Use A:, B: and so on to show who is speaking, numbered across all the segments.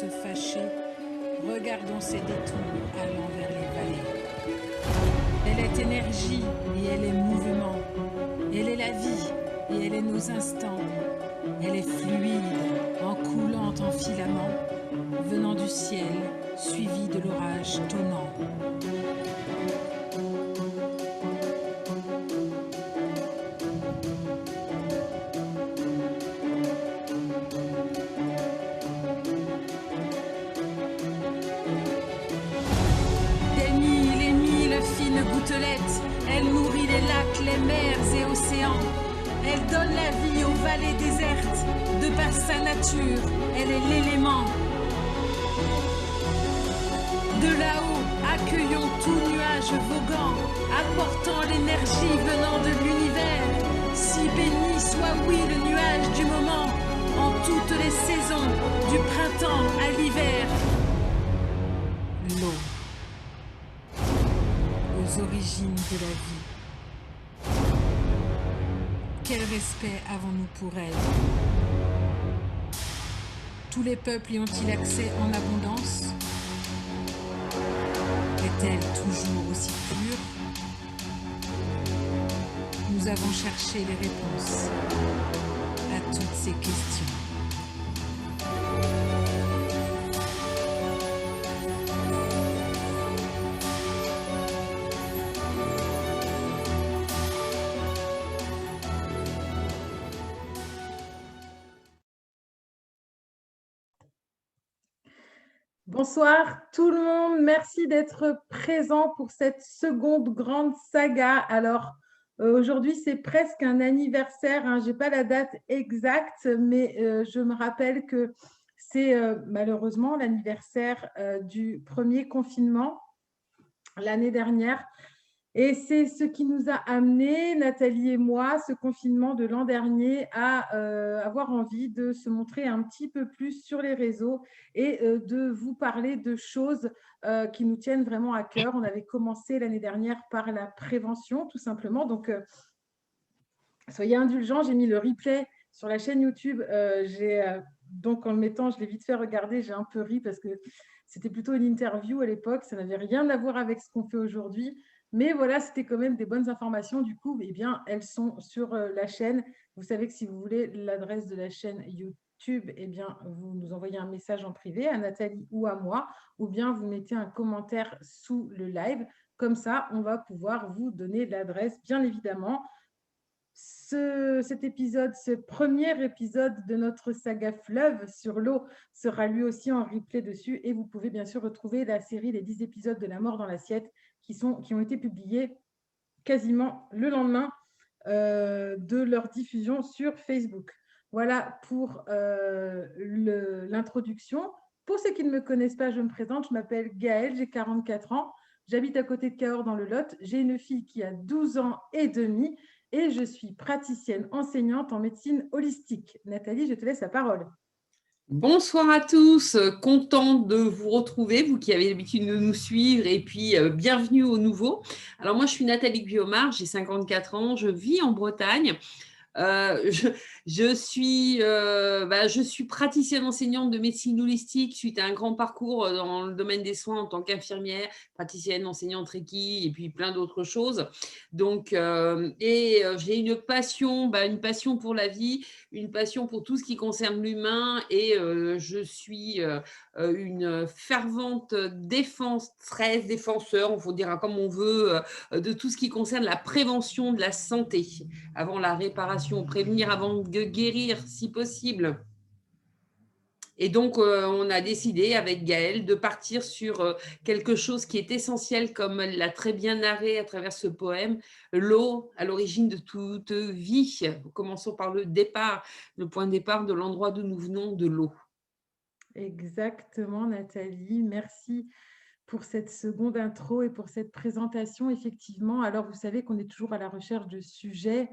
A: se fâcher, regardons ses détours allant vers les vallées. Elle est énergie et elle est mouvement. Elle est la vie et elle est nos instants. Elle est fluide, en coulant en filament, venant du ciel, suivi de l'orage tonnant. Des mille et mille fines gouttelettes, elle nourrit les lacs, les mers et océans. Elle donne la vie aux vallées désertes, de par sa nature, elle est l'élément. De là-haut, accueillons tout nuage voguant, apportant l'énergie venant de l'univers. Si béni soit oui le nuage du moment, en toutes les saisons, du printemps à l'hiver. L'eau, aux origines de la vie. Quel respect avons-nous pour elle? Tous les peuples y ont-ils accès en abondance? Est-elle toujours aussi pure? Nous avons cherché les réponses à toutes ces questions.
B: Bonsoir tout le monde, merci d'être présent pour cette seconde grande saga. Alors aujourd'hui c'est presque un anniversaire, hein. Je n'ai pas la date exacte, mais je me rappelle que c'est malheureusement l'anniversaire du premier confinement l'année dernière. Et c'est ce qui nous a amené, Nathalie et moi, ce confinement de l'an dernier, à avoir envie de se montrer un petit peu plus sur les réseaux et de vous parler de choses qui nous tiennent vraiment à cœur. On avait commencé l'année dernière par la prévention, tout simplement. Donc, soyez indulgents, j'ai mis le replay sur la chaîne YouTube. Donc, en le mettant, je l'ai vite fait regarder, j'ai un peu ri parce que c'était plutôt une interview à l'époque. Ça n'avait rien à voir avec ce qu'on fait aujourd'hui. Mais voilà, c'était quand même des bonnes informations. Du coup, eh bien, elles sont sur la chaîne. Vous savez que si vous voulez l'adresse de la chaîne YouTube, eh bien, vous nous envoyez un message en privé à Nathalie ou à moi, ou bien vous mettez un commentaire sous le live. Comme ça, on va pouvoir vous donner l'adresse, bien évidemment. Cet épisode, ce premier épisode de notre saga Fleuve sur l'eau sera lui aussi en replay dessus et vous pouvez bien sûr retrouver la série des 10 épisodes de La mort dans l'assiette qui ont été publiés quasiment le lendemain de leur diffusion sur Facebook. Voilà pour l'introduction. Pour ceux qui ne me connaissent pas, je me présente, je m'appelle Gaëlle, j'ai 44 ans, j'habite à côté de Cahors dans le Lot, j'ai une fille qui a 12 ans et demi et je suis praticienne enseignante en médecine holistique. Nathalie, je te laisse la parole.
C: Bonsoir à tous, contente de vous retrouver, vous qui avez l'habitude de nous suivre, et puis bienvenue aux nouveaux. Alors moi je suis Nathalie Guillaumard, j'ai 54 ans, je vis en Bretagne. Je suis praticienne enseignante de médecine holistique suite à un grand parcours dans le domaine des soins en tant qu'infirmière, praticienne enseignante Reiki et puis plein d'autres choses. Donc, j'ai une passion pour la vie, une passion pour tout ce qui concerne l'humain et je suis une fervente défenseur, on faut dire comme on veut, de tout ce qui concerne la prévention de la santé avant la réparation, prévenir avant de guérir si possible. Et donc, on a décidé avec Gaëlle de partir sur quelque chose qui est essentiel, comme elle l'a très bien narré à travers ce poème, l'eau à l'origine de toute vie. Commençons par le départ, le point de départ de l'endroit d'où nous venons, de l'eau.
B: Exactement, Nathalie. Merci pour cette seconde intro et pour cette présentation. Effectivement, alors vous savez qu'on est toujours à la recherche de sujets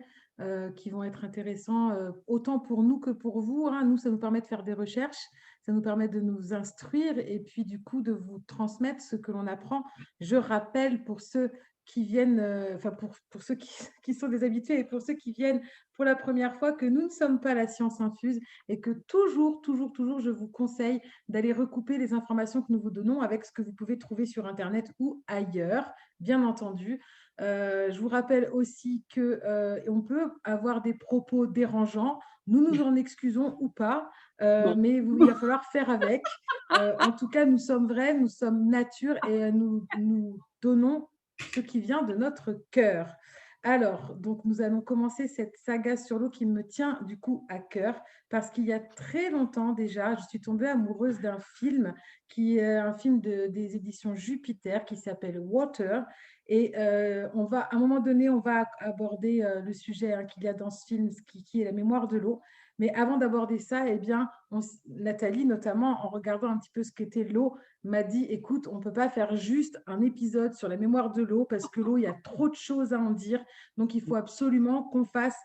B: qui vont être intéressants autant pour nous que pour vous, hein. Nous, ça nous permet de faire des recherches, ça nous permet de nous instruire et puis du coup de vous transmettre ce que l'on apprend. Je rappelle pour ceux qui viennent, enfin pour ceux qui, qui sont des habitués et pour ceux qui viennent pour la première fois, que nous ne sommes pas la science infuse et que toujours, toujours, toujours, je vous conseille d'aller recouper les informations que nous vous donnons avec ce que vous pouvez trouver sur Internet ou ailleurs, bien entendu. Je vous rappelle aussi qu'on peut avoir des propos dérangeants. Nous nous en excusons ou pas,
C: Bon.
B: mais il va falloir faire avec. En tout cas, nous sommes vrais, nous sommes nature et nous donnons ce qui vient de notre cœur. Alors, donc nous allons commencer cette saga sur l'eau qui me tient du coup à cœur parce qu'il y a très longtemps déjà, je suis tombée amoureuse d'un film qui est un film des éditions Jupiter qui s'appelle Water. Et à un moment donné, on va aborder le sujet qu'il y a dans ce film, qui est la mémoire de l'eau. Mais avant d'aborder ça, eh bien, Nathalie, notamment, en regardant un petit peu ce qu'était l'eau, m'a dit, écoute, on ne peut pas faire juste un épisode sur la mémoire de l'eau parce que l'eau, il y a trop de choses à en dire. Donc, il faut absolument qu'on fasse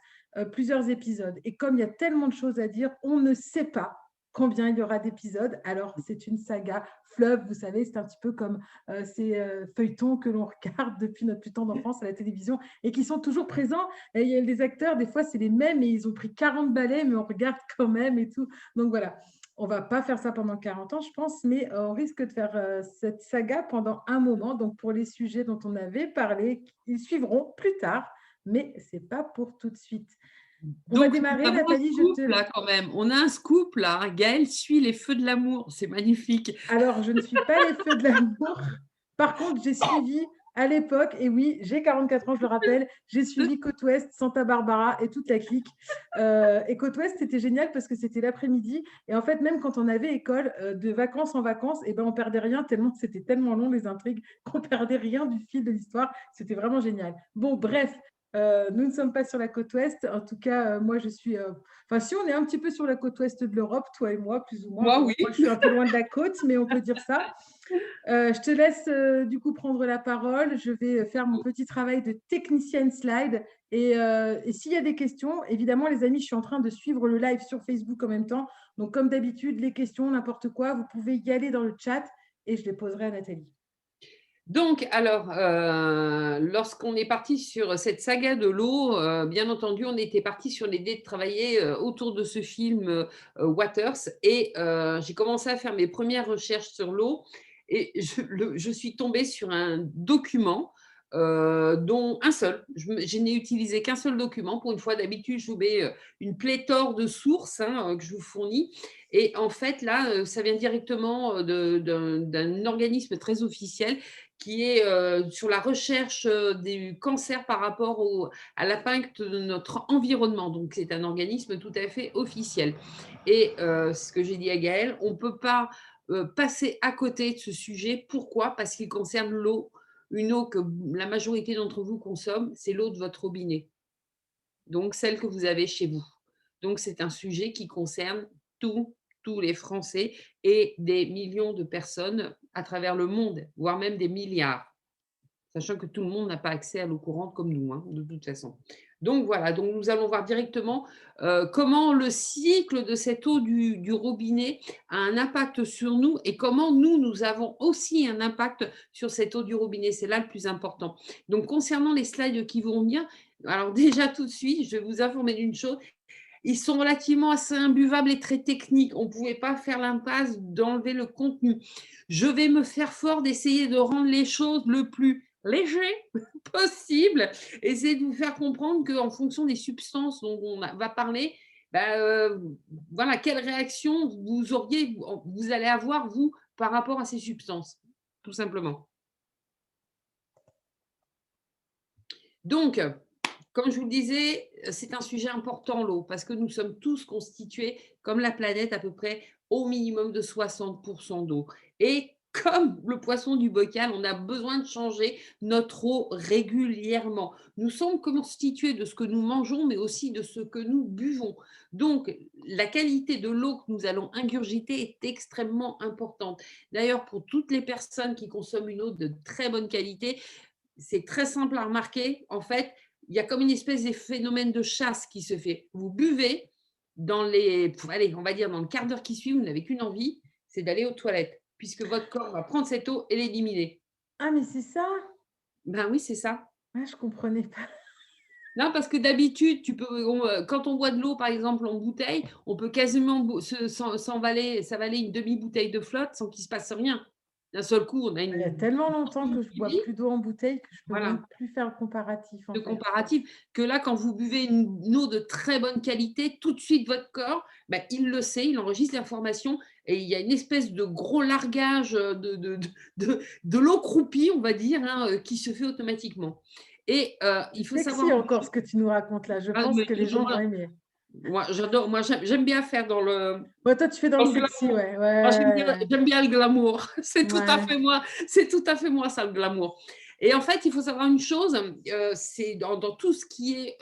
B: plusieurs épisodes. Et comme il y a tellement de choses à dire, on ne sait pas combien il y aura d'épisodes. Alors, c'est une saga fleuve, vous savez, c'est un petit peu comme ces feuilletons que l'on regarde depuis notre plus tendre enfance à la télévision et qui sont toujours présents. Et il y a des acteurs, des fois, c'est les mêmes et ils ont pris 40 balais, mais on regarde quand même et tout. Donc voilà, on ne va pas faire ça pendant 40 ans, je pense, mais on risque de faire cette saga pendant un moment. Donc pour les sujets dont on avait parlé, ils suivront plus tard, mais ce n'est pas pour tout de suite. On va
C: Donc, nous
B: démarrer,
C: avons un
B: Nathalie,
C: scoop là quand même. On a un scoop là. Gaëlle suit les feux de l'amour. C'est magnifique.
B: Alors, je ne suis pas les feux de l'amour. Par contre, j'ai suivi à l'époque, et oui, j'ai 44 ans, je le rappelle, j'ai suivi Côte Ouest, Santa Barbara et toute la clique. Et Côte Ouest, c'était génial parce que c'était l'après-midi. Et en fait, même quand on avait école, de vacances en vacances, et ben, on perdait rien tellement c'était tellement long les intrigues qu'on perdait rien du fil de l'histoire. C'était vraiment génial. Bon, bref, nous ne sommes pas sur la côte ouest. En tout cas, moi, je suis. Enfin, si on est un petit peu sur la côte ouest de l'Europe, toi et moi, plus ou moins.
C: Moi,
B: Bon,
C: oui.
B: moi, je suis un peu loin de la côte, mais on peut dire ça. Je te laisse du coup prendre la parole. Je vais faire mon petit travail de technicienne slide. Et s'il y a des questions, évidemment, les amis, je suis en train de suivre le live sur Facebook en même temps. Donc, comme d'habitude, les questions, n'importe quoi, vous pouvez y aller dans le chat et je les poserai à Nathalie.
C: Donc, alors, lorsqu'on est parti sur cette saga de l'eau, bien entendu, on était parti sur l'idée de travailler autour de ce film Waters et j'ai commencé à faire mes premières recherches sur l'eau et je suis tombée sur un document dont un seul. Je n'ai utilisé qu'un seul document. Pour une fois, d'habitude, je vous mets une pléthore de sources que je vous fournis. Et en fait, là, ça vient directement d'un organisme très officiel qui est sur la recherche du cancer par rapport à l'impact de notre environnement. Donc, c'est un organisme tout à fait officiel. Et ce que j'ai dit à Gaëlle, on ne peut pas passer à côté de ce sujet. Pourquoi? Parce qu'il concerne l'eau, une eau que la majorité d'entre vous consomme, c'est l'eau de votre robinet. Donc, celle que vous avez chez vous. Donc, c'est un sujet qui concerne tous les Français et des millions de personnes à travers le monde, voire même des milliards. Sachant que tout le monde n'a pas accès à l'eau courante comme nous, de toute façon. Donc voilà, donc nous allons voir directement comment le cycle de cette eau du robinet a un impact sur nous et comment nous avons aussi un impact sur cette eau du robinet. C'est là le plus important. Donc concernant les slides qui vont venir, alors déjà tout de suite, je vais vous informer d'une chose. Ils sont relativement assez imbuvables et très techniques. On ne pouvait pas faire l'impasse d'enlever le contenu. Je vais me faire fort d'essayer de rendre les choses le plus léger possible. Essayer de vous faire comprendre qu'en fonction des substances dont on va parler, voilà, quelle réaction vous allez avoir, vous, par rapport à ces substances, tout simplement. Donc, comme je vous le disais, c'est un sujet important, l'eau, parce que nous sommes tous constitués, comme la planète, à peu près au minimum de 60% d'eau. Et comme le poisson du bocal, on a besoin de changer notre eau régulièrement. Nous sommes constitués de ce que nous mangeons, mais aussi de ce que nous buvons. Donc, la qualité de l'eau que nous allons ingurgiter est extrêmement importante. D'ailleurs, pour toutes les personnes qui consomment une eau de très bonne qualité, c'est très simple à remarquer. En fait, il y a comme une espèce de phénomène de chasse qui se fait. Vous buvez allez, on va dire dans le quart d'heure qui suit, vous n'avez qu'une envie, c'est d'aller aux toilettes, puisque votre corps va prendre cette eau et l'éliminer.
B: Ah, mais c'est ça.
C: Ben oui, c'est ça.
B: Ah, je ne comprenais pas.
C: Non, parce que d'habitude, quand on boit de l'eau, par exemple, en bouteille, on peut quasiment s'avaler une demi-bouteille de flotte sans qu'il se passe rien. D'un seul coup, on a
B: Il y a
C: une
B: tellement longtemps que je bois
C: suivi,
B: plus d'eau en bouteille que je peux
C: voilà,
B: même plus faire le comparatif, en
C: de
B: fait.
C: comparatif, que là, quand vous buvez une eau de très bonne qualité, tout de suite, votre corps, bah, il le sait, il enregistre l'information et il y a une espèce de gros largage de l'eau croupie, on va dire, hein, qui se fait automatiquement. Et il faut savoir.
B: Sexy encore ce que tu nous racontes là. Je
C: Ah,
B: pense
C: mais
B: que les gens vont aimer.
C: moi, j'adore. Moi, j'aime bien faire
B: Ouais, toi, tu fais dans
C: dans
B: le
C: le
B: sexy,
C: glamour.
B: ouais.
C: Moi,
B: Ouais,
C: j'aime bien le glamour. C'est tout à
B: ouais.
C: fait moi. C'est tout à fait moi, ça, le glamour. Et en fait, il faut savoir une chose, c'est dans tout ce qui est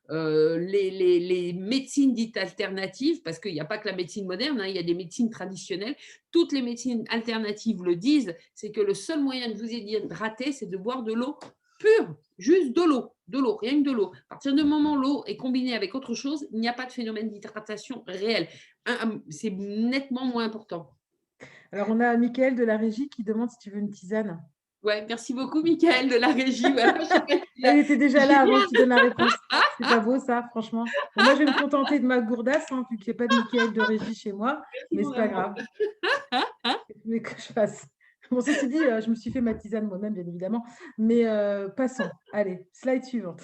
C: les médecines dites alternatives, parce qu'il n'y a pas que la médecine moderne, hein, il y a des médecines traditionnelles. Toutes les médecines alternatives le disent, c'est que le seul moyen de vous hydrater, c'est de boire de l'eau pure, juste de l'eau, rien que de l'eau. À partir du moment où l'eau est combinée avec autre chose, il n'y a pas de phénomène d'hydratation réel. C'est nettement moins important.
B: Alors, on a Mickaël de la régie qui demande si tu veux une tisane.
C: Ouais, merci beaucoup, Mickaël de la régie. Voilà,
B: Elle était déjà là avant
C: génial.
B: que tu donnes la réponse. C'est pas beau, ça, franchement. Bon, moi, je vais me contenter de ma gourdasse, hein, vu qu'il n'y a pas de Mickaël de régie chez moi,
C: Merci,
B: mais
C: mon
B: c'est pas
C: amour.
B: grave. Mais que je fasse. Bon, ceci dit, je me suis fait ma tisane moi-même, bien évidemment. Mais passons. Allez, slide suivante.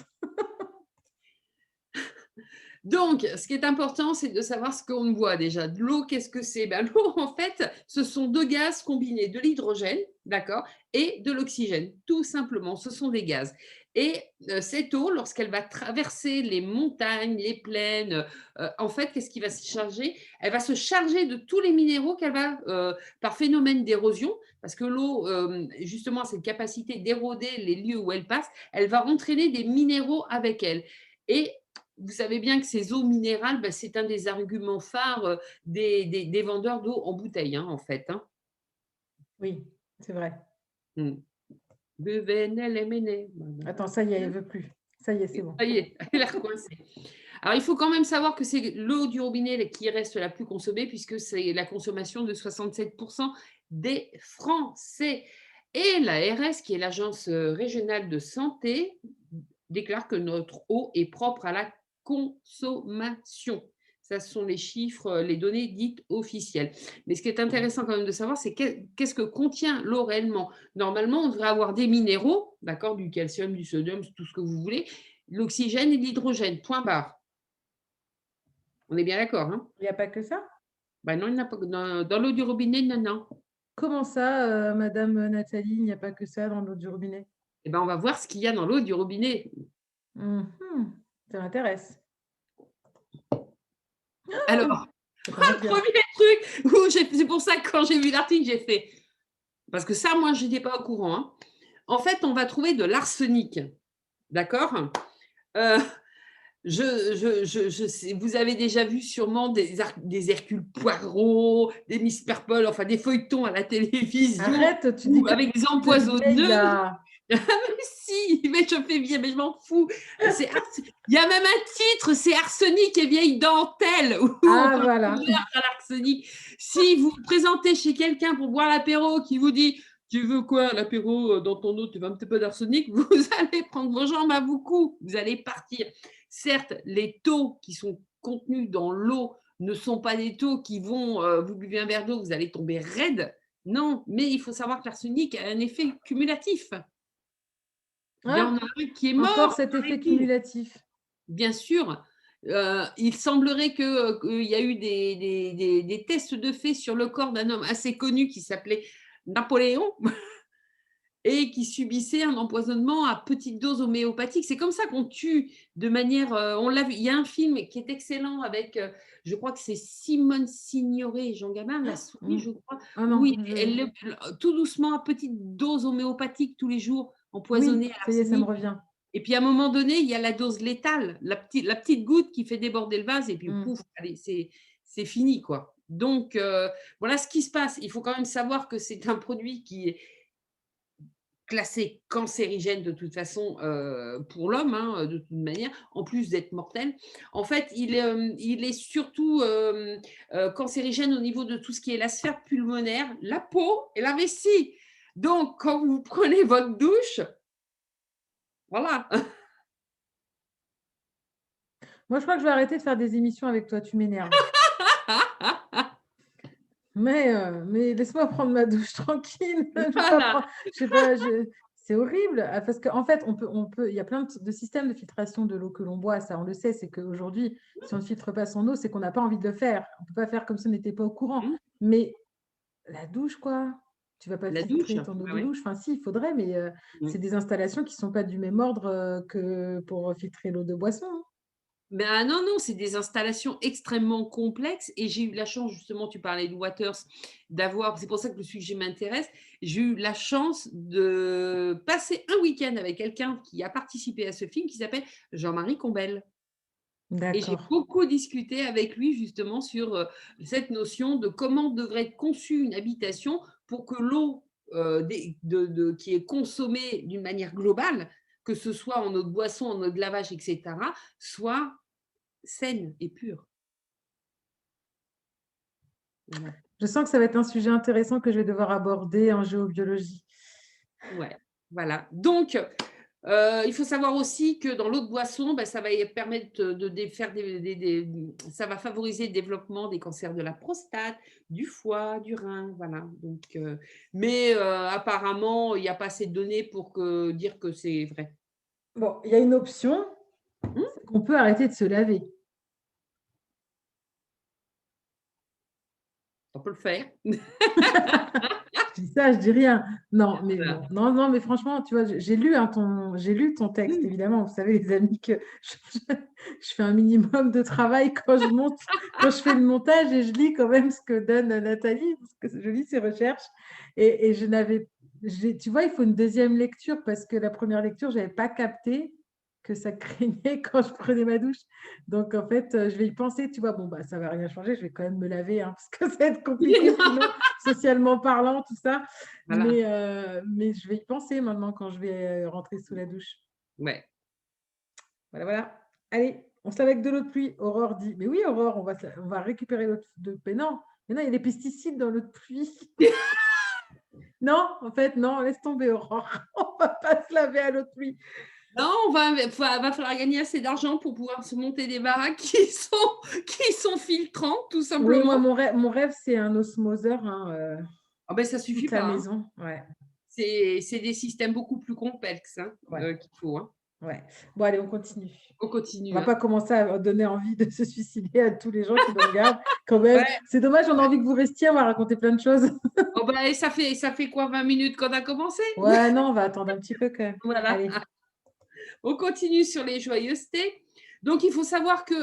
C: Donc, ce qui est important, c'est de savoir ce qu'on voit déjà. De l'eau, qu'est-ce que c'est? Ben, l'eau, en fait, ce sont deux gaz combinés, de l'hydrogène, d'accord, et de l'oxygène. Tout simplement, ce sont des gaz. Et cette eau, lorsqu'elle va traverser les montagnes, les plaines, en fait, qu'est-ce qui va se charger? Elle va se charger de tous les minéraux qu'elle va, par phénomène d'érosion, parce que l'eau, justement, a cette capacité d'éroder les lieux où elle passe, elle va entraîner des minéraux avec elle. Et vous savez bien que ces eaux minérales, bah, c'est un des arguments phares des vendeurs d'eau en bouteille, hein, en fait. Hein.
B: Oui, c'est vrai.
C: Mm. Buvez, nelle, mene.
B: Attends, ça y est, elle veut plus. Ça y est, c'est bon.
C: Ça y est, elle a recoincé. Alors, il faut quand même savoir que c'est l'eau du robinet qui reste la plus consommée, puisque c'est la consommation de 67% des Français. Et l'ARS, qui est l'Agence régionale de santé, déclare que notre eau est propre à la consommation. Ça, ce sont les chiffres, les données dites officielles. Mais ce qui est intéressant quand même de savoir, c'est qu'est-ce que contient l'eau réellement. Normalement, on devrait avoir des minéraux, d'accord, du calcium, du sodium, tout ce que vous voulez, l'oxygène et l'hydrogène, point barre. On est bien d'accord, hein?
B: Il n'y a pas que ça?
C: Ben non, il n'y en a pas. Dans l'eau du robinet, non, non.
B: Comment ça, Madame Nathalie, il n'y a pas que ça dans l'eau du robinet?
C: Eh ben, on va voir ce qu'il y a dans l'eau du robinet.
B: Mhm, ça m'intéresse.
C: Alors,
B: Ça commence bien.
C: premier truc, c'est pour ça que quand j'ai vu l'article, j'ai fait. Parce que ça, moi, je n'étais pas au courant. Hein. En fait, on va trouver de l'arsenic. D'accord vous avez déjà vu sûrement des Hercule Poirot, des Miss Purple, enfin des feuilletons à la télévision,
B: Arrête, tu dis
C: ou
B: que
C: avec des
B: de vieille
C: empoisonneuses.
B: là.
C: Si, mais je fais bien, mais je m'en fous. Il y a même un titre, c'est Arsenic et vieille dentelle.
B: Ah voilà.
C: À l'arsenic. Si vous vous présentez chez quelqu'un pour boire l'apéro qui vous dit tu veux quoi, l'apéro dans ton eau, tu veux un petit peu d'arsenic, vous allez prendre vos jambes à vos coups, vous allez partir. Certes, les taux qui sont contenus dans l'eau ne sont pas des taux qui vont, vous buvez un verre d'eau, vous allez tomber raide. Non, mais il faut savoir que l'arsenic a un effet cumulatif. Il y en
B: Ah,
C: a un qui est
B: encore
C: mort.
B: cet effet cumulatif.
C: Bien sûr, il semblerait qu'il y a eu des tests de fait sur le corps d'un homme assez connu qui s'appelait Napoléon et qui subissait un empoisonnement à petite dose homéopathique. C'est comme ça qu'on tue de manière. On l'a vu. Il y a un film qui est excellent avec, je crois que c'est Simone Signoret et Jean Gabin, La souris, je crois.
B: Ah non,
C: Oui, tout doucement à petite dose homéopathique tous les jours,
B: oui,
C: empoisonnée à
B: ça y est, ça me
C: l'arsenic.
B: revient.
C: Et puis à un moment donné, il y a la dose létale, la petite goutte qui fait déborder le vase, et puis pouf, allez, c'est fini, quoi. Donc, voilà ce qui se passe. Il faut quand même savoir que c'est un produit qui est classé cancérigène de toute façon pour l'homme, hein, de toute manière, en plus d'être mortel. En fait, il est surtout cancérigène au niveau de tout ce qui est la sphère pulmonaire, la peau et la vessie. Donc, quand vous prenez votre douche, Voilà.
B: Moi, je crois que je vais arrêter de faire des émissions avec toi, tu m'énerves. Mais laisse-moi prendre ma douche tranquille. Je vais pas
C: Voilà.
B: prendre, je sais pas, c'est horrible. Parce qu'en fait, il y a plein de systèmes de filtration de l'eau que l'on boit, ça on le sait, c'est qu'aujourd'hui, si on ne filtre pas son eau, c'est qu'on n'a pas envie de le faire. On ne peut pas faire comme si on n'était pas au courant.
C: Mmh.
B: Mais la douche, quoi. Tu vas pas
C: La douche,
B: filtrer ton eau
C: bah
B: de
C: oui.
B: douche. Enfin, si, il faudrait, mais
C: Mmh.
B: c'est des installations qui ne sont pas du même ordre que pour filtrer l'eau de boisson, hein.
C: Ben non, non, c'est des installations extrêmement complexes et j'ai eu la chance, justement, tu parlais de Waters, d'avoir, c'est pour ça que le sujet m'intéresse, j'ai eu la chance de passer un week-end avec quelqu'un qui a participé à ce film qui s'appelle Jean-Marie Combel. Et j'ai
B: D'accord.
C: beaucoup discuté avec lui justement sur cette notion de comment devrait être conçue une habitation pour que l'eau qui est consommée d'une manière globale, que ce soit en eau de boisson, en eau de lavage, etc., soit saine et pure. Voilà.
B: Je sens que ça va être un sujet intéressant que je vais devoir aborder en géobiologie.
C: Ouais, voilà. Donc, il faut savoir aussi que dans l'eau de boisson, bah, ça va permettre de faire ça va favoriser le développement des cancers de la prostate, du foie, du rein, voilà. Donc, mais apparemment, il n'y a pas assez de données pour dire que c'est vrai.
B: Bon, il y a une option,
C: Mmh,
B: c'est qu'on peut arrêter de se laver.
C: on peut le faire.
B: Je dis ça, je dis rien. Non, mais
C: Voilà.
B: bon, non, non, mais franchement, tu vois, j'ai lu ton texte,
C: Mmh.
B: évidemment. Vous savez, les amis, que je fais un minimum de travail quand je monte, quand je fais le montage et je lis quand même ce que donne Nathalie, parce que je lis ses recherches. Et tu vois, il faut une deuxième lecture parce que la première lecture, je n'avais pas capté que ça craignait quand je prenais ma douche. Donc, en fait, je vais y penser, tu vois, bon, bah, ça ne va rien changer, je vais quand même me laver, hein, parce que ça va être compliqué sinon, socialement parlant, tout ça.
C: Voilà.
B: Mais je vais y penser maintenant quand je vais rentrer sous la douche.
C: Ouais.
B: Voilà, voilà. Allez, on se lave avec de l'eau de pluie. Aurore dit, mais oui, Aurore, on va récupérer l'eau de pluie. Mais non, il y a des pesticides dans l'eau de pluie. Non, en fait, non, laisse tomber, Aurore. On va pas se laver à l'eau de pluie.
C: Non, va falloir gagner assez d'argent pour pouvoir se monter des baraques qui sont filtrantes, tout
B: Oui, moi,
C: simplement.
B: mon rêve, c'est un osmoseur, hein,
C: Ah ben, ça suffit
B: toute la
C: pas, hein.
B: maison. Ouais,
C: C'est des systèmes beaucoup plus complexes, hein,
B: ouais,
C: qu'il faut, hein.
B: ouais. Bon, allez, on continue.
C: On
B: On
C: continue,
B: va
C: hein.
B: pas commencer à donner envie de se suicider à tous les gens qui nous regardent. Quand même,
C: Ouais,
B: c'est dommage, on a envie que vous restiez, on va raconter plein de choses.
C: oh bah, et ça fait quoi, 20 minutes qu'on a commencé?
B: Ouais, non, on va attendre un petit peu quand même.
C: Voilà.
B: Allez.
C: On continue sur les joyeusetés. Donc, il faut savoir que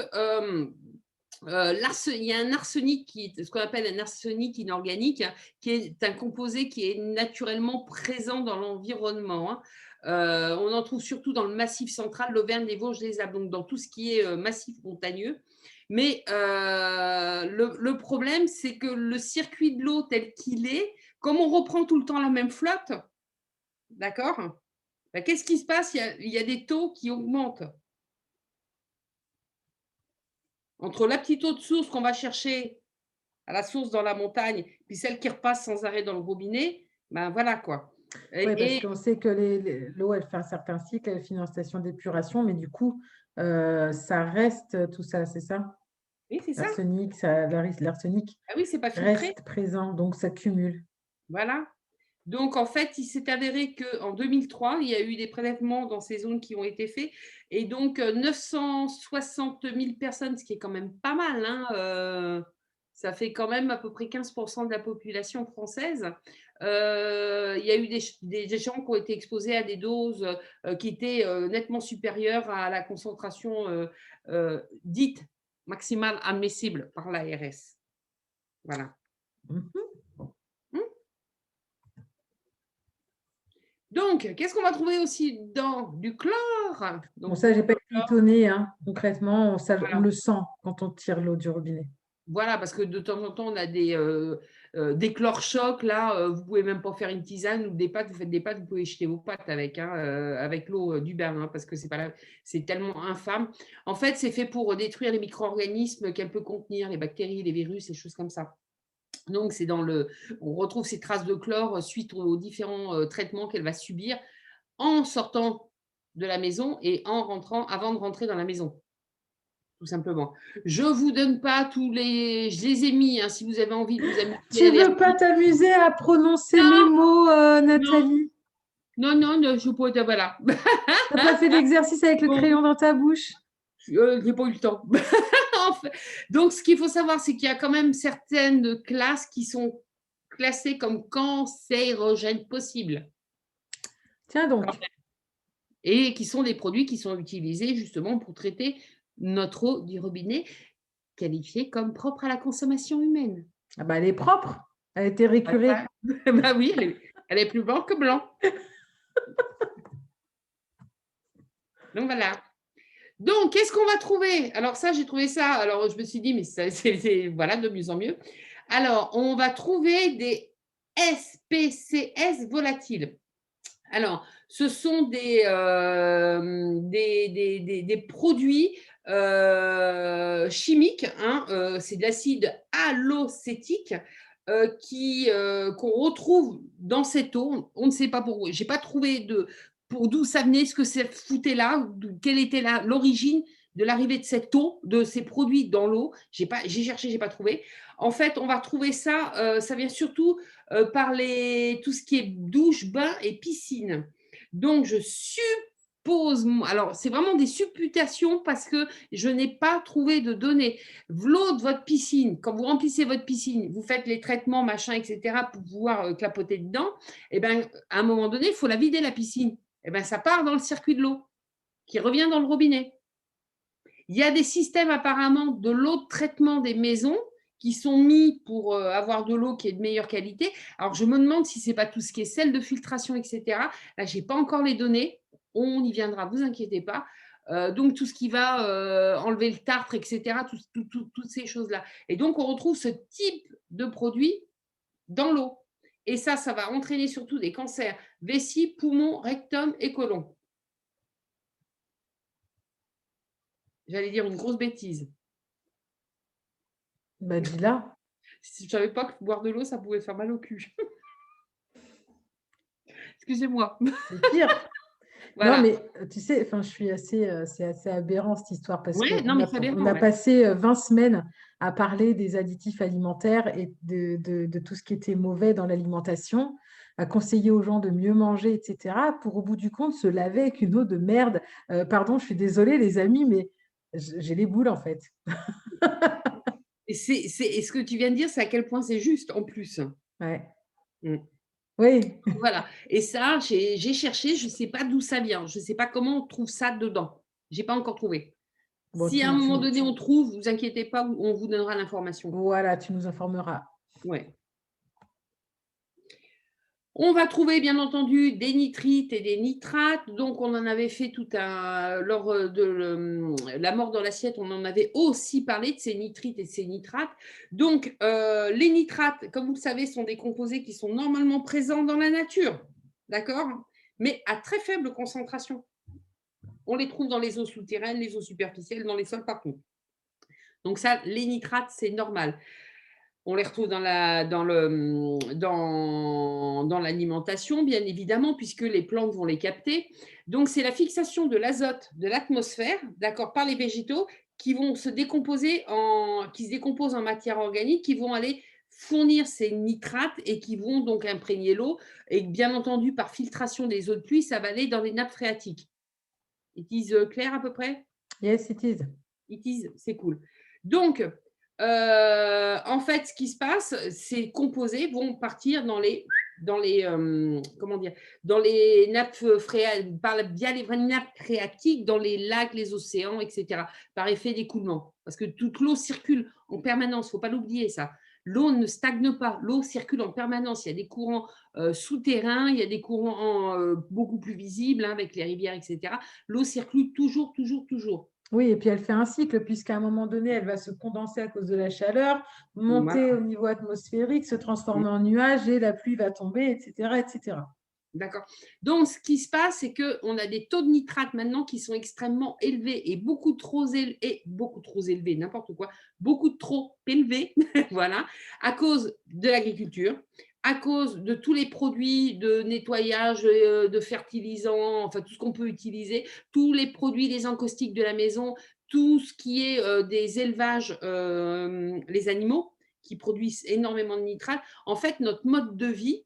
C: il y a un arsenic ce qu'on appelle un arsenic inorganique, hein, qui est un composé qui est naturellement présent dans l'environnement, hein. On en trouve surtout dans le Massif central, l'Auvergne, les Vosges, les Alpes, donc dans tout ce qui est massif montagneux. Mais le problème, c'est que le circuit de l'eau tel qu'il est, comme on reprend tout le temps la même flotte, d'accord? Bah, qu'est-ce qui se passe? Il y a des taux qui augmentent. Entre la petite eau de source qu'on va chercher à la source dans la montagne, puis celle qui repasse sans arrêt dans le robinet, ben voilà quoi.
B: Oui, parce
C: Et
B: qu'on sait que l'eau, elle fait un certain cycle, elle finit en station d'épuration, mais du coup, ça reste tout ça, c'est ça?
C: oui, c'est ça.
B: L'arsenic, l'arsenic
C: Ah oui, c'est pas filtré.
B: reste présent, donc ça cumule.
C: Voilà. Donc en fait, il s'est avéré qu'en 2003, il y a eu des prélèvements dans ces zones qui ont été faits et donc 960 000 personnes, ce qui est quand même pas mal, hein, ça fait quand même à peu près 15 de la population française. Il y a eu des gens qui ont été exposés à des doses qui étaient nettement supérieures à la concentration dite maximale admissible par l'ARS. Voilà.
B: Mhm.
C: Mmh. Donc, qu'est-ce qu'on va trouver aussi dans du chlore?
B: Bon,
C: Donc,
B: ça, j'ai
C: beaucoup
B: pas
C: de
B: été
C: chlore.
B: étonnée, hein. Concrètement, on
C: Voilà.
B: le sent quand on tire l'eau du robinet.
C: Voilà, parce que de temps en temps, on a des chlore-chocs. Là, vous pouvez même pas faire une tisane ou des pâtes. Vous faites des pâtes, vous pouvez jeter vos pâtes avec, hein, avec l'eau du bain, hein, parce que c'est tellement infâme. En fait, c'est fait pour détruire les micro-organismes qu'elle peut contenir, les bactéries, les virus, les choses comme ça. Donc, on retrouve ces traces de chlore suite aux différents traitements qu'elle va subir en sortant de la maison et en rentrant, avant de rentrer dans la maison, tout simplement. Je ne vous donne pas tous les… Je les ai mis, hein, si vous avez envie de vous amuser
B: Tu
C: à les
B: veux pas
C: regarder.
B: t'amuser à prononcer mes mots,
C: Non,
B: Nathalie?
C: non, non, non, je peux… Voilà.
B: T'as pas fait l'exercice avec le
C: Bon,
B: crayon dans ta bouche?
C: j'ai pas eu le temps. En fait, donc, ce qu'il faut savoir, c'est qu'il y a quand même certaines classes qui sont classées comme cancérogènes possibles.
B: Tiens donc.
C: Et qui sont des produits qui sont utilisés justement pour traiter notre eau du robinet, qualifiée comme propre à la consommation humaine.
B: Ah bah, elle est propre. Elle a été récurée.
C: Bah oui, elle est plus blanc que blanc. Donc voilà. Donc, qu'est-ce qu'on va trouver? Alors ça, j'ai trouvé ça. Alors, je me suis dit, mais c'est voilà, de mieux en mieux. Alors, on va trouver des SPCS volatiles. Alors, ce sont des produits chimiques, hein, c'est de l'acide halocétique qu'on retrouve dans cette eau. On ne sait pas pourquoi. Je n'ai pas trouvé pour d'où ça venait, ce que ça foutait là, quelle était l'origine de l'arrivée de cette eau, de ces produits dans l'eau. J'ai cherché, je n'ai pas trouvé. En fait, on va trouver ça, ça vient surtout par tout ce qui est douche, bain et piscine. Donc, je suppose, alors c'est vraiment des supputations parce que je n'ai pas trouvé de données. L'eau de votre piscine, quand vous remplissez votre piscine, vous faites les traitements, machin, etc., pour pouvoir clapoter dedans, et bien, à un moment donné, il faut la vider, la piscine. Et bien, ça part dans le circuit de l'eau qui revient dans le robinet. Il y a des systèmes apparemment de l'eau de traitement des maisons qui sont mis pour avoir de l'eau qui est de meilleure qualité. Alors, je me demande si ce n'est pas tout ce qui est sel de filtration, etc. Là, je n'ai pas encore les données. On y viendra, vous inquiétez pas. Donc, tout ce qui va enlever le tartre, etc., toutes ces choses-là. Et donc, on retrouve ce type de produit dans l'eau. Et ça va entraîner surtout des cancers vessie, poumon, rectum et côlon. J'allais dire une grosse bêtise.
B: Bah, dis-la.
C: Je ne savais pas que boire de l'eau, ça pouvait faire mal au cul. Excusez-moi.
B: C'est pire.
C: Voilà.
B: Non, mais tu sais, je suis c'est assez aberrant cette histoire parce
C: Ouais,
B: qu'on
C: non, mais
B: on a passé 20 semaines à parler des additifs alimentaires et de tout ce qui était mauvais dans l'alimentation, à conseiller aux gens de mieux manger, etc., pour au bout du compte se laver avec une eau de merde. Pardon, je suis désolée les amis, mais j'ai les boules en fait.
C: Et ce que tu viens de dire, c'est à quel point c'est juste en plus.
B: Ouais.
C: Mm.
B: Oui.
C: Voilà. Et ça, j'ai cherché, je ne sais pas d'où ça vient. Je ne sais pas comment on trouve ça dedans. Je n'ai pas encore trouvé.
B: Bon,
C: Si à un moment donné on trouve, vous inquiétez pas, on vous donnera l'information.
B: Voilà, tu nous informeras.
C: Ouais. On va trouver bien entendu des nitrites et des nitrates. Donc, on en avait fait lors de la mort dans l'assiette, on en avait aussi parlé de ces nitrites et de ces nitrates. Donc, les nitrates, comme vous le savez, sont des composés qui sont normalement présents dans la nature, d'accord, mais à très faible concentration. On les trouve dans les eaux souterraines, les eaux superficielles, dans les sols, partout. Donc ça, les nitrates, c'est normal. On les retrouve dans l'alimentation, bien évidemment, puisque les plantes vont les capter. Donc, c'est la fixation de l'azote de l'atmosphère, d'accord, par les végétaux qui vont se décomposer qui se décomposent en matière organique, qui vont aller fournir ces nitrates et qui vont donc imprégner l'eau. Et bien entendu, par filtration des eaux de pluie, ça va aller dans les nappes phréatiques. It is clair à peu près?
B: Yes, it is.
C: It is, c'est cool. Donc, en fait, ce qui se passe, ces composés vont partir dans les nappes via les nappes phréatiques, dans les lacs, les océans, etc., par effet d'écoulement. Parce que toute l'eau circule en permanence, il ne faut pas l'oublier ça. L'eau ne stagne pas, l'eau circule en permanence. Il y a des courants souterrains, il y a des courants beaucoup plus visibles, hein, avec les rivières, etc. L'eau circule toujours, toujours, toujours.
B: Oui, et puis elle fait un cycle, puisqu'à un moment donné, elle va se condenser à cause de la chaleur, monter au niveau atmosphérique, se transformer en nuage et la pluie va tomber, etc., etc.
C: D'accord. Donc, ce qui se passe, c'est qu'on a des taux de nitrate maintenant qui sont extrêmement élevés et beaucoup trop élevés, n'importe quoi, beaucoup trop élevés, voilà, à cause de l'agriculture, à cause de tous les produits de nettoyage, de fertilisants, enfin tout ce qu'on peut utiliser, tous les produits, les encaustiques de la maison, tout ce qui est des élevages, les animaux qui produisent énormément de nitrates. En fait, notre mode de vie,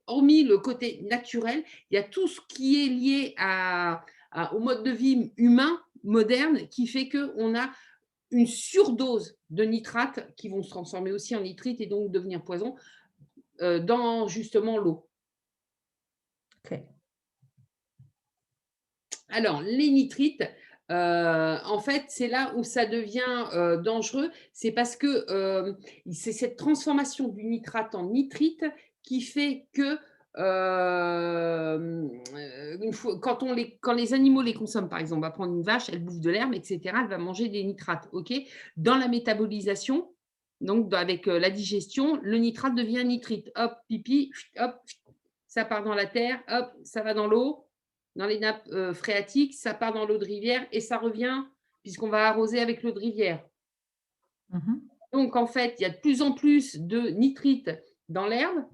C: hormis le côté naturel, il y a tout ce qui est lié au mode de vie humain moderne qui fait qu'on a une surdose de nitrates qui vont se transformer aussi en nitrites et donc devenir poison dans justement l'eau.
B: Ok.
C: Alors, les nitrites, en fait, c'est là où ça devient dangereux. C'est parce que c'est cette transformation du nitrate en nitrite qui fait que quand les animaux les consomment, par exemple, on va prendre une vache, elle bouffe de l'herbe, etc., elle va manger des nitrates. Okay, dans la métabolisation, donc avec la digestion, le nitrate devient nitrite. Hop, pipi, hop, ça part dans la terre, hop, ça va dans l'eau, dans les nappes phréatiques, ça part dans l'eau de rivière et ça revient puisqu'on va arroser avec l'eau de rivière.
B: Mhm.
C: Donc, en fait, il y a de plus en plus de nitrites dans l'herbe,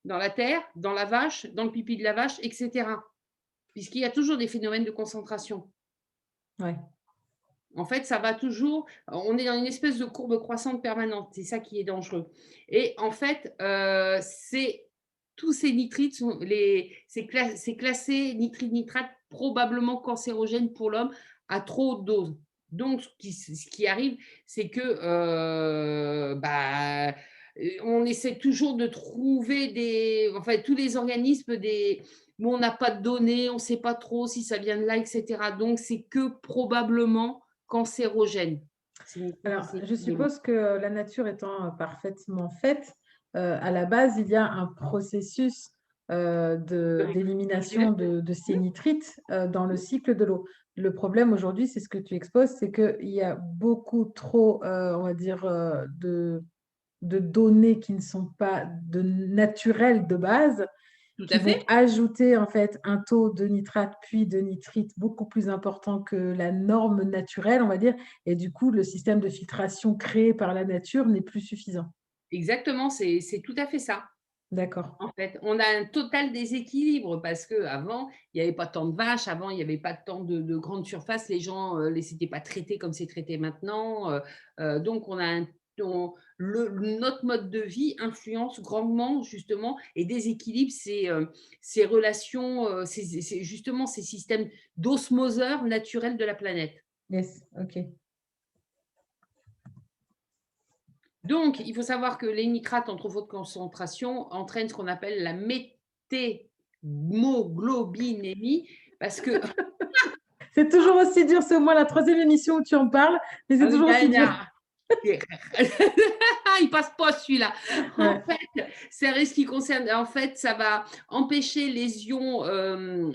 C: dans la terre, dans la vache, dans le pipi de la vache, etc. Puisqu'il y a toujours des phénomènes de concentration.
B: Ouais.
C: En fait, ça va toujours, on est dans une espèce de courbe croissante permanente. C'est ça qui est dangereux. Et en fait, tous ces nitrites, c'est classé nitrite, nitrate, probablement cancérogène pour l'homme à trop haute dose. Donc, ce qui arrive, c'est que on essaie toujours de trouver tous les organismes, mais on n'a pas de données, on ne sait pas trop si ça vient de là, etc. Donc, c'est que probablement cancérogène.
B: Alors, je suppose que la nature étant parfaitement faite, à la base, il y a un processus d'élimination de ces nitrites dans le cycle de l'eau. Le problème aujourd'hui, c'est ce que tu exposes, c'est qu'il y a beaucoup trop, on va dire, de données qui ne sont pas naturelles de base,
C: Tout
B: qui
C: à
B: vont
C: fait.
B: ajouter en fait un taux de nitrate puis de nitrite beaucoup plus important que la norme naturelle, on va dire. Et du coup, le système de filtration créé par la nature n'est plus suffisant.
C: Exactement, c'est tout à fait ça.
B: D'accord.
C: En fait, on a un total déséquilibre parce qu'avant, il n'y avait pas tant de vaches, avant, il n'y avait pas tant de grandes surfaces, les gens ne les étaient pas traités comme c'est traité maintenant. Donc, notre mode de vie influence grandement justement et déséquilibre ces relations, justement ces systèmes d'osmoseur naturels de la planète.
B: Yes, ok.
C: Donc, il faut savoir que les nitrates en trop forte concentration entraînent ce qu'on appelle la méthémoglobinémie parce que
B: C'est toujours aussi dur, c'est au moins la troisième émission où tu en parles, mais c'est toujours aussi dur.
C: il passe pas celui-là. En
B: Ouais.
C: fait, c'est un risque qui concerne. En fait, ça va empêcher les ions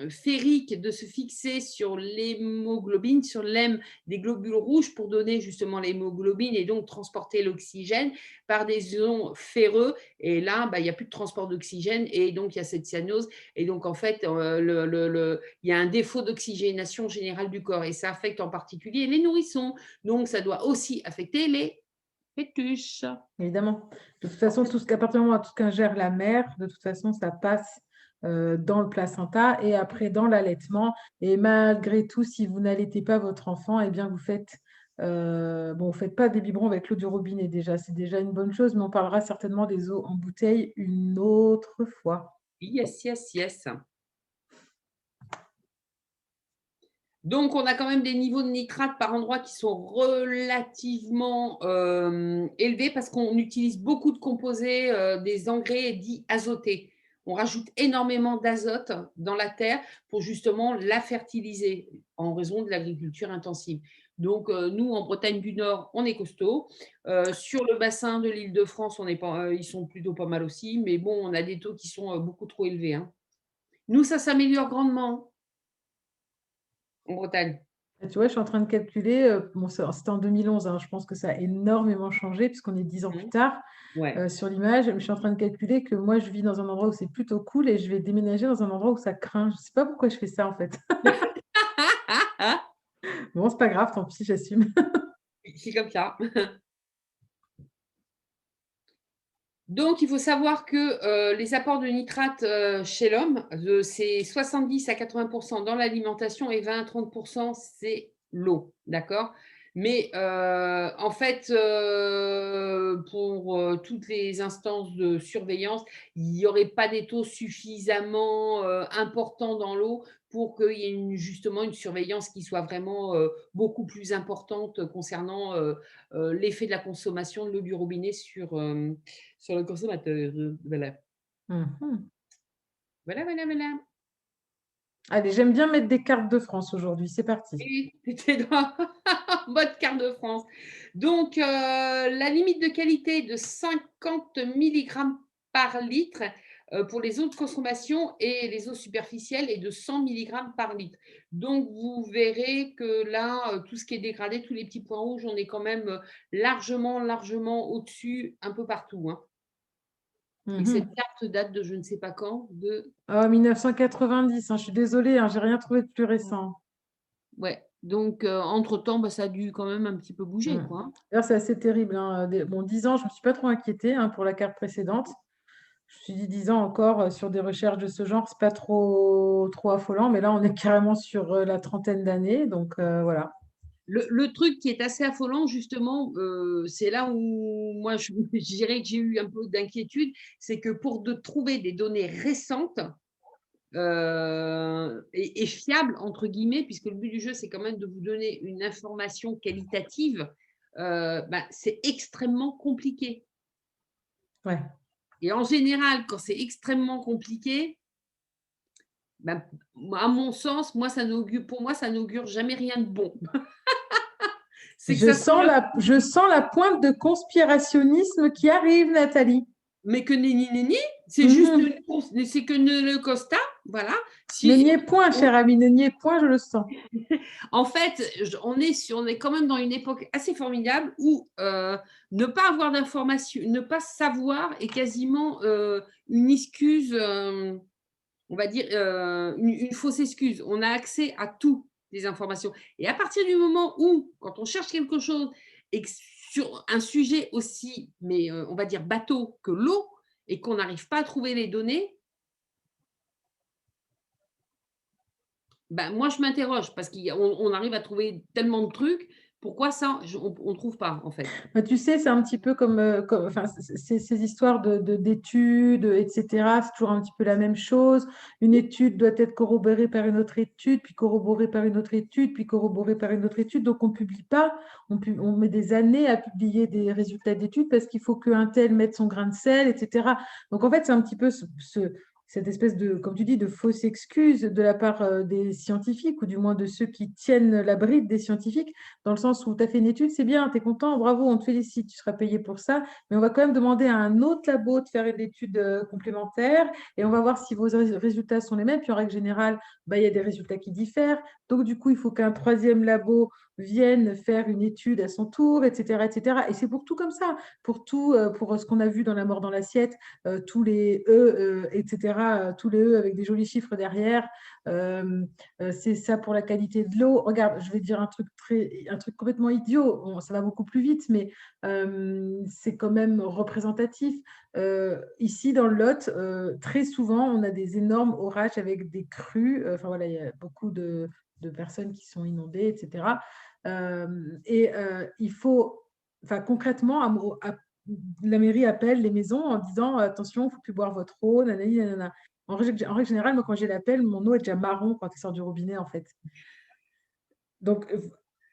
C: ferriques de se fixer sur l'hémoglobine, sur l'hème des globules rouges pour donner justement l'hémoglobine et donc transporter l'oxygène par des ions ferreux. Et là, il n'y a plus de transport d'oxygène et donc il y a cette cyanose. Et donc, en fait, il y a un défaut d'oxygénation générale du corps et ça affecte en particulier les nourrissons. Donc, ça doit aussi affecter les fœtus.
B: Évidemment. De toute façon, à partir du moment où tout ce qu'ingère la mère, de toute façon, ça passe dans le placenta et après dans l'allaitement. Et malgré tout, si vous n'allaitez pas votre enfant, eh bien, vous faites pas des biberons avec l'eau du robinet déjà. C'est déjà une bonne chose, mais on parlera certainement des eaux en bouteille une autre fois.
C: Yes, yes, yes. Donc, on a quand même des niveaux de nitrate par endroit qui sont relativement élevés parce qu'on utilise beaucoup de composés, des engrais dits azotés. On rajoute énormément d'azote dans la terre pour justement la fertiliser en raison de l'agriculture intensive. Donc, nous, en Bretagne du Nord, on est costaud. Sur le bassin de l'Île-de-France, ils sont plutôt pas mal aussi. Mais bon, on a des taux qui sont beaucoup trop élevés. Hein. Nous, ça s'améliore grandement en Bretagne.
B: Et tu vois, je suis en train de calculer, c'était en 2011, hein, je pense que ça a énormément changé puisqu'on est 10 ans plus tard
C: Ouais.
B: sur l'image, mais je suis en train de calculer que moi, je vis dans un endroit où c'est plutôt cool et je vais déménager dans un endroit où ça craint. Je ne sais pas pourquoi je fais ça en fait. Bon, c'est pas grave, tant pis, j'assume.
C: C'est comme ça. Donc, il faut savoir que les apports de nitrate chez l'homme, c'est 70 à 80% dans l'alimentation et 20 à 30% c'est l'eau, d'accord? Mais en fait, pour toutes les instances de surveillance, il n'y aurait pas des taux suffisamment importants dans l'eau pour qu'il y ait justement une surveillance qui soit vraiment beaucoup plus importante concernant l'effet de la consommation de l'eau du robinet sur le consommateur. Voilà.
B: Mhm.
C: Voilà, voilà, voilà.
B: Allez, j'aime bien mettre des cartes de France aujourd'hui. C'est parti.
C: Et tu étais dans mode carte de France. Donc, la limite de qualité est de 50 milligrammes par litre pour les eaux de consommation et les eaux superficielles est de 100 milligrammes par litre. Donc, vous verrez que là, tout ce qui est dégradé, tous les petits points rouges, on est quand même largement, largement au-dessus un peu partout, hein. Et cette
B: Mhm.
C: carte date de je ne sais pas quand, de
B: Oh, 1990, hein, je suis désolée, hein, j'ai rien trouvé de plus récent.
C: ouais. Donc, entre-temps, bah, ça a dû quand même un petit peu bouger,
B: Mm.
C: quoi, hein.
B: D'ailleurs, c'est assez terrible, hein. Bon, 10 ans, je ne me suis pas trop inquiétée, hein, pour la carte précédente. Je me suis dit 10 ans encore sur des recherches de ce genre, c'est pas trop affolant, mais là, on est carrément sur la trentaine d'années, donc voilà.
C: Le truc qui est assez affolant, justement, c'est là où moi, je je dirais que j'ai eu un peu d'inquiétude, c'est que pour trouver des données récentes et «fiables» entre guillemets, puisque le but du jeu, c'est quand même de vous donner une information qualitative, bah, c'est extrêmement compliqué.
B: Ouais.
C: Et en général, quand c'est extrêmement compliqué, bah, à mon sens, pour moi, ça n'augure jamais rien de bon. C'est que
B: Je
C: ça sent
B: sens
C: le
B: je sens la pointe de conspirationnisme qui arrive, Nathalie.
C: mais que nenni nenni, c'est juste
B: Mhm.
C: c'est que le constat, voilà.
B: Ne
C: Si
B: niez point,
C: on
B: cher ami, ne niez point, je le sens.
C: en fait, on est quand même dans une époque assez formidable où, ne pas avoir d'informations, ne pas savoir est quasiment, une excuse, on va dire, une fausse excuse. On a accès à toutes les informations et à partir du moment où, quand on cherche quelque chose et que sur un sujet aussi, mais, on va dire bateau que l'eau et qu'on n'arrive pas à trouver les données, ben, moi je m'interroge parce qu'on arrive à trouver tellement de trucs, pourquoi ça on trouve pas en fait?
B: Bah, tu sais, c'est un petit peu enfin, ces histoires d'études, etc. C'est toujours un petit peu la même chose. Une étude doit être corroborée par une autre étude, puis corroborée par une autre étude, puis corroborée par une autre étude. Donc, on ne publie pas. On met des années à publier des résultats d'études parce qu'il faut qu'un tel mette son grain de sel, etc. Donc, en fait, c'est un petit peu cette espèce de, comme tu dis, de fausse excuse de la part des scientifiques, ou du moins de ceux qui tiennent la bride des scientifiques, dans le sens où tu as fait une étude, c'est bien, tu es content, bravo, on te félicite, tu seras payé pour ça, mais on va quand même demander à un autre labo de faire une étude complémentaire et on va voir si vos résultats sont les mêmes. Puis en règle générale, bah, il y a des résultats qui diffèrent. Donc du coup, il faut qu'un troisième labo vienne faire une étude à son tour, etc. etc. Et c'est pour tout comme ça, pour tout, pour ce qu'on a vu dans La mort dans l'assiette, tous les E, etc., tous les E avec des jolis chiffres derrière. Euh, c'est ça pour la qualité de l'eau. Regarde, je vais dire un truc complètement idiot. Bon, ça va beaucoup plus vite, mais c'est quand même représentatif. Ici, dans le Lot, très souvent, on a des énormes orages avec des crues. Enfin voilà, il y a beaucoup de personnes qui sont inondées, etc. Il faut, enfin concrètement, la mairie appelle les maisons en disant attention, il ne faut plus boire votre eau, nanani, nanana. En règle générale, moi, quand j'ai l'appel, mon eau est déjà marron quand elle sort du robinet, en fait. Donc,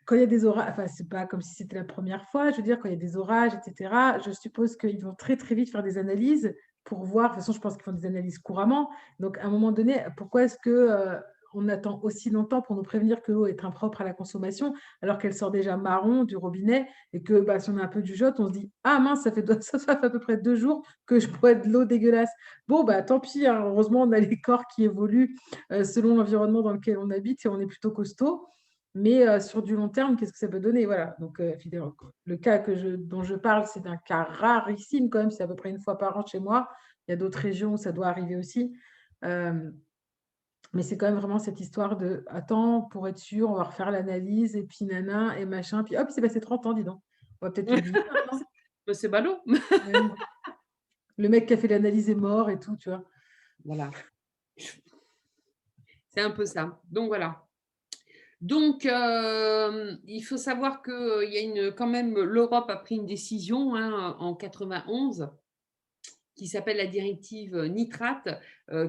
B: quand il y a des orages, enfin, c'est pas comme si c'était la première fois, je veux dire, quand il y a des orages, etc., je suppose qu'ils vont très, très vite faire des analyses pour voir. De toute façon, je pense qu'ils font des analyses couramment. Donc, à un moment donné, pourquoi est-ce que on attend aussi longtemps pour nous prévenir que l'eau est impropre à la consommation, alors qu'elle sort déjà marron du robinet et que bah, si on a un peu du jote, on se dit ah mince, ça fait à peu près 2 jours que je bois de l'eau dégueulasse. Bon, bah tant pis, hein, heureusement, on a les corps qui évoluent selon l'environnement dans lequel on habite et on est plutôt costaud. Mais sur du long terme, qu'est-ce que ça peut donner? Voilà. Donc, le cas dont je parle, c'est d'un cas rarissime quand même. C'est à peu près une fois par an chez moi. Il y a d'autres régions où ça doit arriver aussi. Euh, mais c'est quand même vraiment cette histoire de attends, pour être sûr, on va refaire l'analyse et puis nana et machin. Puis hop, il s'est passé 30 ans, dis donc. On va peut-être l'oublier maintenant.
C: Bah, c'est ballot.
B: Ouais. Le mec qui a fait l'analyse est mort et tout, tu vois.
C: Voilà. C'est un peu ça. Donc, voilà. Donc, il faut savoir que il y a quand même, l'Europe a pris une décision en 91 qui s'appelle la directive nitrate,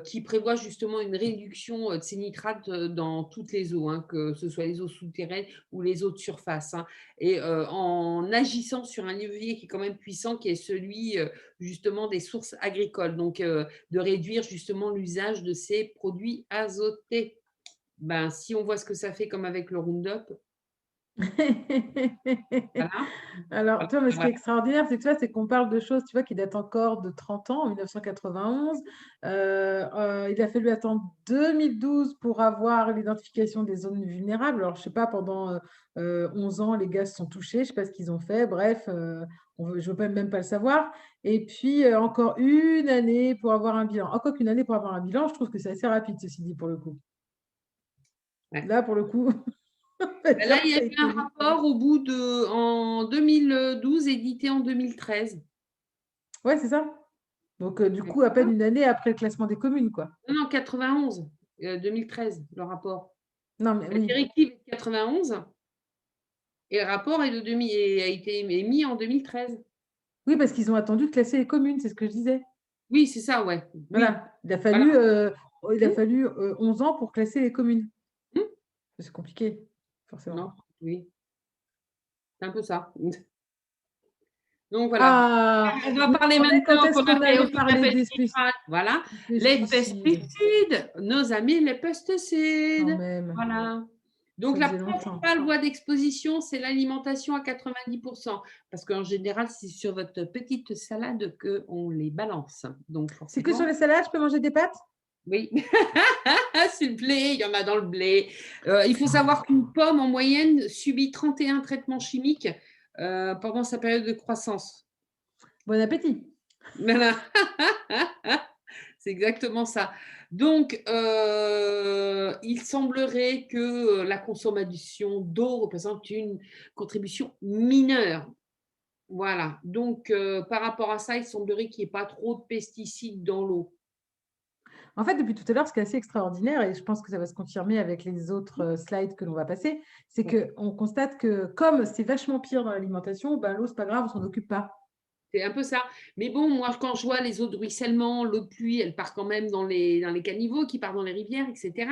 C: qui prévoit justement une réduction de ces nitrates dans toutes les eaux, que ce soit les eaux souterraines ou les eaux de surface. Et en agissant sur un levier qui est quand même puissant, qui est celui justement des sources agricoles, donc de réduire justement l'usage de ces produits azotés. Ben, si on voit ce que ça fait comme avec le Roundup, voilà.
B: Alors, tu vois, mais ce qui
C: Voilà.
B: est extraordinaire, c'est que tu vois, c'est qu'on parle de choses, tu vois, qui datent encore de 30 ans, en 1991. Il a fallu attendre 2012 pour avoir l'identification des zones vulnérables. Alors, je sais pas, pendant 11 ans, les gars se sont touchés, je sais pas ce qu'ils ont fait. Bref, je veux même pas le savoir. Et puis, encore une année pour avoir un bilan. Encore qu'une année pour avoir un bilan, je trouve que c'est assez rapide, ceci dit, pour le coup.
C: Ouais.
B: Là, pour le coup, on va
C: Ben là,
B: dire
C: il y
B: que ça
C: a
B: a
C: eu
B: été
C: un
B: vite.
C: rapport en 2012, édité en 2013.
B: Ouais, c'est ça. Donc, du coup, à peine une année après le classement des communes, quoi.
C: Non, 91, 2013, le rapport.
B: Non, mais
C: La
B: oui.
C: directive est de 91 et le rapport est a été émis en 2013.
B: Oui, parce qu'ils ont attendu de classer les communes, c'est ce que je disais.
C: Oui, c'est ça, ouais. Oui,
B: Voilà.
C: voilà.
B: Il a fallu 11 ans pour classer les communes.
C: Hum,
B: C'est compliqué, forcément.
C: Non, oui, c'est un peu ça. Donc voilà.
B: Ah,
C: On
B: je
C: va
B: me
C: parler
B: demandais quand
C: maintenant
B: est-ce
C: qu'on a
B: qu'on
C: fait
B: allait
C: aussi
B: parler des
C: voilà. Les
B: pesticides,
C: pesticides, nos amis les
B: quand
C: pesticides.
B: même.
C: Voilà. Donc,
B: Ça
C: la
B: faisait longtemps.
C: principale voie d'exposition, c'est l'alimentation à 90%. Parce qu'en général, c'est sur votre petite salade qu'on les balance. Donc,
B: C'est que sur
C: forcément,
B: les salades, je peux manger des pâtes?
C: oui. C'est le blé, il y en a dans le blé. Il faut savoir qu'une pomme, en moyenne, subit 31 traitements chimiques pendant sa période de croissance.
B: Bon appétit.
C: Voilà. C'est exactement ça. Donc, il semblerait que la consommation d'eau représente une contribution mineure. Voilà. Donc, par rapport à ça, il semblerait qu'il n'y ait pas trop de pesticides dans l'eau.
B: En fait, depuis tout à l'heure, ce qui est assez extraordinaire, et je pense que ça va se confirmer avec les autres slides que l'on va passer, c'est qu'on constate que comme c'est vachement pire dans l'alimentation, ben, l'eau, c'est pas grave, on s'en occupe pas.
C: C'est un peu ça. Mais bon, moi, quand je vois les eaux de ruissellement, l'eau de pluie, elle part quand même dans les caniveaux, qui part dans les rivières, etc.,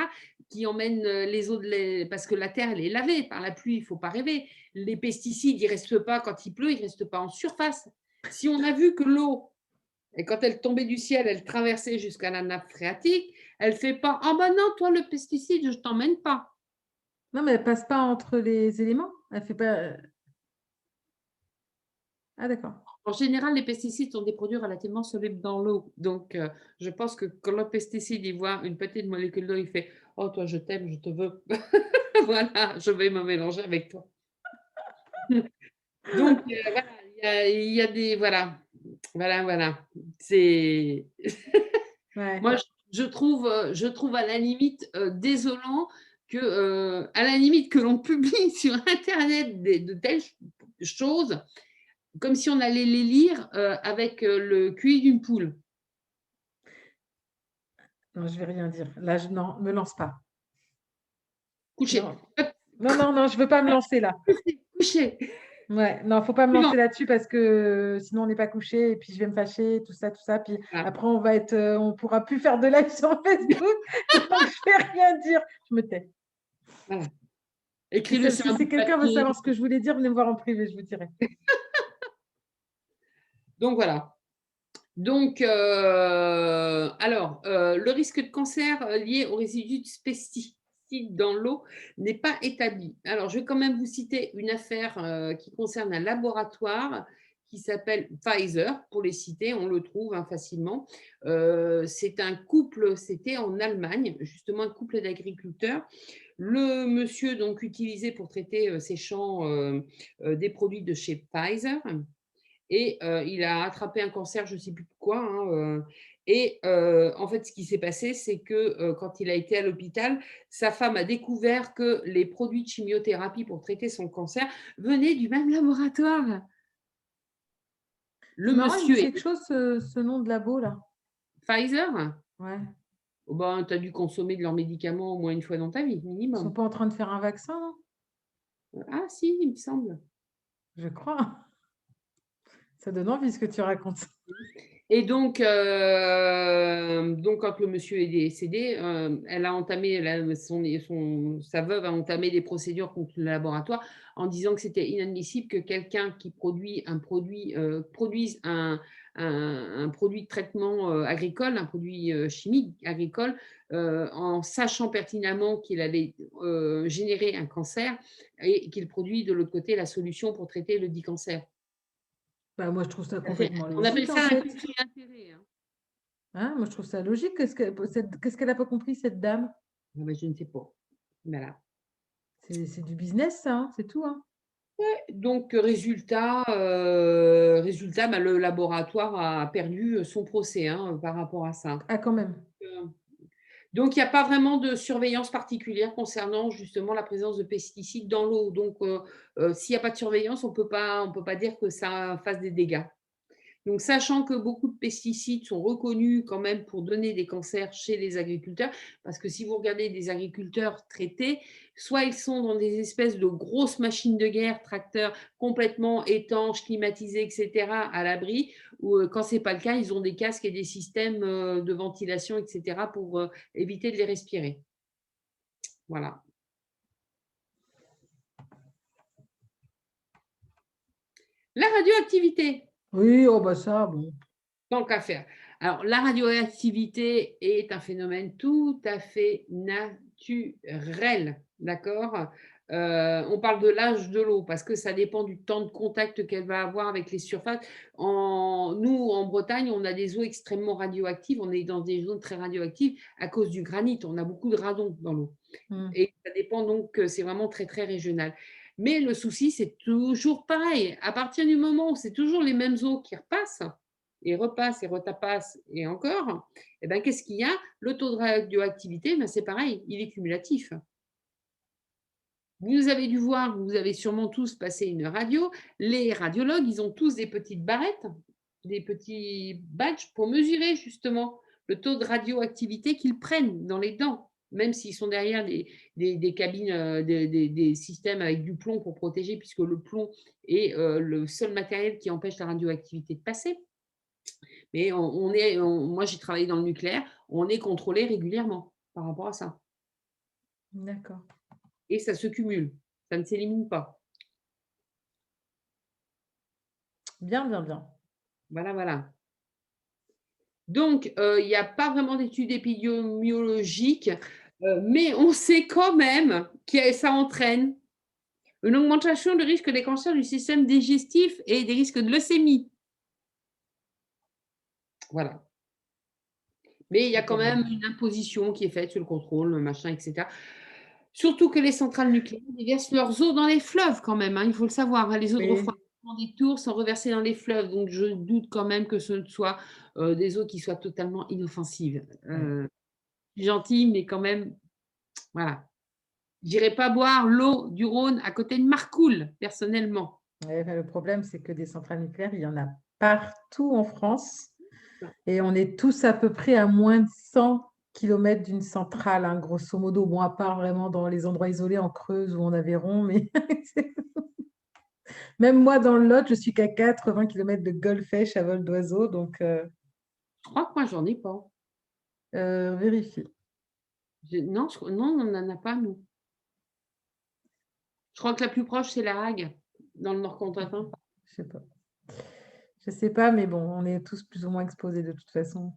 C: qui emmènent les eaux parce que la terre, elle est lavée par la pluie, il ne faut pas rêver. Les pesticides, ils ne restent pas quand il pleut, ils ne restent pas en surface. Si on a vu que l'eau, et quand elle tombait du ciel, elle traversait jusqu'à la nappe phréatique, elle ne fait pas « Ah ben non, toi, le pesticide, je ne t'emmène pas ».
B: Non, mais elle passe pas entre les éléments. Elle fait pas. Ah, d'accord.
C: En général, les pesticides sont des produits relativement solubles dans l'eau. Donc, je pense que quand le pesticide il voit une petite molécule d'eau, il fait « Oh, toi, je t'aime, je te veux. Voilà, je vais me mélanger avec toi. » Donc, voilà, il y a des… Voilà, voilà. C'est…
B: Ouais.
C: Moi, je trouve à la limite désolant à la limite que l'on publie sur Internet de telles choses comme si on allait les lire avec le QI d'une poule.
B: Non, je vais rien dire. Là, non, me lance pas.
C: Couché.
B: Non. Non, je veux pas me lancer là.
C: Couché.
B: Ouais, non, faut pas me
C: Suivant.
B: lancer là-dessus parce que sinon on n'est pas couché et puis je vais me fâcher, tout ça. Puis
C: Voilà.
B: après on pourra plus faire de live sur Facebook. Donc je vais rien dire. Je me tais.
C: Voilà. Écris-le sur un
B: Si
C: bout de
B: quelqu'un veut
C: papier.
B: savoir ce que je voulais dire, venez me voir en privé, je vous dirai.
C: Donc voilà. Donc, alors, le risque de cancer lié aux résidus de pesticides dans l'eau n'est pas établi. Alors, je vais quand même vous citer une affaire qui concerne un laboratoire qui s'appelle Pfizer, pour les citer, on le trouve facilement. C'est un couple, c'était en Allemagne, justement un couple d'agriculteurs. Le monsieur donc utilisait pour traiter ses champs des produits de chez Pfizer. Et il a attrapé un cancer, je ne sais plus de quoi. Et en fait, ce qui s'est passé, c'est que quand il a été à l'hôpital, sa femme a découvert que les produits de chimiothérapie pour traiter son cancer venaient du même laboratoire. Le
B: C'est marrant, il me
C: monsieur
B: dit
C: est
B: quelque chose, ce nom de labo, là.
C: Pfizer.
B: Ouais.
C: Oh ben, tu as dû consommer de leurs médicaments au moins une fois dans ta vie,
B: Ils sont
C: minimum.
B: pas en train de faire un vaccin, non?
C: Ah si, il me semble.
B: Je crois. Ça donne envie ce que tu racontes.
C: Et donc quand le monsieur est décédé, elle a entamé, sa veuve a entamé des procédures contre le laboratoire en disant que c'était inadmissible que quelqu'un qui produise un produit de traitement agricole, un produit chimique agricole, en sachant pertinemment qu'il allait générer un cancer et qu'il produit de l'autre côté la solution pour traiter le dit cancer.
B: Bah, moi, je trouve ça
C: Ça fait-
B: complètement
C: On appelle
B: logique, en
C: ça un
B: fait.
C: conflit d'intérêts, hein.
B: Hein, moi, je trouve ça logique. Qu'est-ce qu'elle a pas compris, cette dame?
C: Ah ben, je ne sais pas. Voilà.
B: C'est du business, ça, hein, c'est tout, hein.
C: Donc, résultat, bah, le laboratoire a perdu son procès hein, par rapport à ça.
B: Ah, quand même.
C: Euh, Donc, il n'y a pas vraiment de surveillance particulière concernant justement la présence de pesticides dans l'eau. Donc, s'il n'y a pas de surveillance, on peut pas dire que ça fasse des dégâts. Donc, sachant que beaucoup de pesticides sont reconnus quand même pour donner des cancers chez les agriculteurs, parce que si vous regardez des agriculteurs traités, soit ils sont dans des espèces de grosses machines de guerre, tracteurs complètement étanches, climatisés, etc., à l'abri, ou quand ce n'est pas le cas, ils ont des casques et des systèmes de ventilation, etc., pour éviter de les respirer. Voilà. La radioactivité.
B: Oui, oh, bah ça, bon.
C: Tant qu'à faire. Alors, la radioactivité est un phénomène tout à fait naturel, d'accord? On parle de l'âge de l'eau parce que ça dépend du temps de contact qu'elle va avoir avec les surfaces. Nous, en Bretagne, on a des eaux extrêmement radioactives. On est dans des zones très radioactives à cause du granit. On a beaucoup de radon dans l'eau.
B: Hmm.
C: Et ça dépend donc, c'est vraiment très, très régional. Mais le souci, c'est toujours pareil. À partir du moment où c'est toujours les mêmes eaux qui repassent, et repasse et retapasse et encore, eh ben, qu'est-ce qu'il y a? Le taux de radioactivité, ben, c'est pareil, il est cumulatif. Vous avez dû voir, vous avez sûrement tous passé une radio, les radiologues, ils ont tous des petites barrettes, des petits badges pour mesurer justement le taux de radioactivité qu'ils prennent dans les dents, même s'ils sont derrière des cabines, des systèmes avec du plomb pour protéger, puisque le plomb est le seul matériel qui empêche la radioactivité de passer. Mais moi, j'ai travaillé dans le nucléaire, on est contrôlé régulièrement par rapport à ça.
B: D'accord.
C: Et ça se cumule, ça ne s'élimine pas.
B: Bien, bien, bien.
C: Voilà, voilà. Donc, il n'y a pas vraiment d'études épidémiologiques, mais on sait quand même que ça entraîne une augmentation du risque des cancers du système digestif et des risques de leucémie. Voilà. Mais il y a quand même une imposition qui est faite sur le contrôle, le machin, etc. Surtout que les centrales nucléaires déversent leurs eaux dans les fleuves quand même, hein, il faut le savoir. Les eaux de
B: Oui.
C: refroidissement des tours sont reversées dans les fleuves, donc je doute quand même que ce ne soit des eaux qui soient totalement inoffensives. Gentil, mais quand même, voilà. Je n'irai pas boire l'eau du Rhône à côté de Marcoule, personnellement.
B: Ouais, le problème, c'est que des centrales nucléaires, il y en a partout en France. Et on est tous à peu près à moins de 100 km d'une centrale, hein, grosso modo. Bon, à part vraiment dans les endroits isolés en Creuse ou en Aveyron, mais même moi, dans le Lot, je suis qu'à 80 km de Golfech à vol d'oiseau, donc
C: Je crois que moi, j'en ai pas.
B: vérifie.
C: Non, non, on n'en a pas, nous. Je crois que la plus proche, c'est la Hague, dans le Nord-Cotentin.
B: Je sais pas. Je sais pas, mais bon, on est tous plus ou moins exposés de toute façon.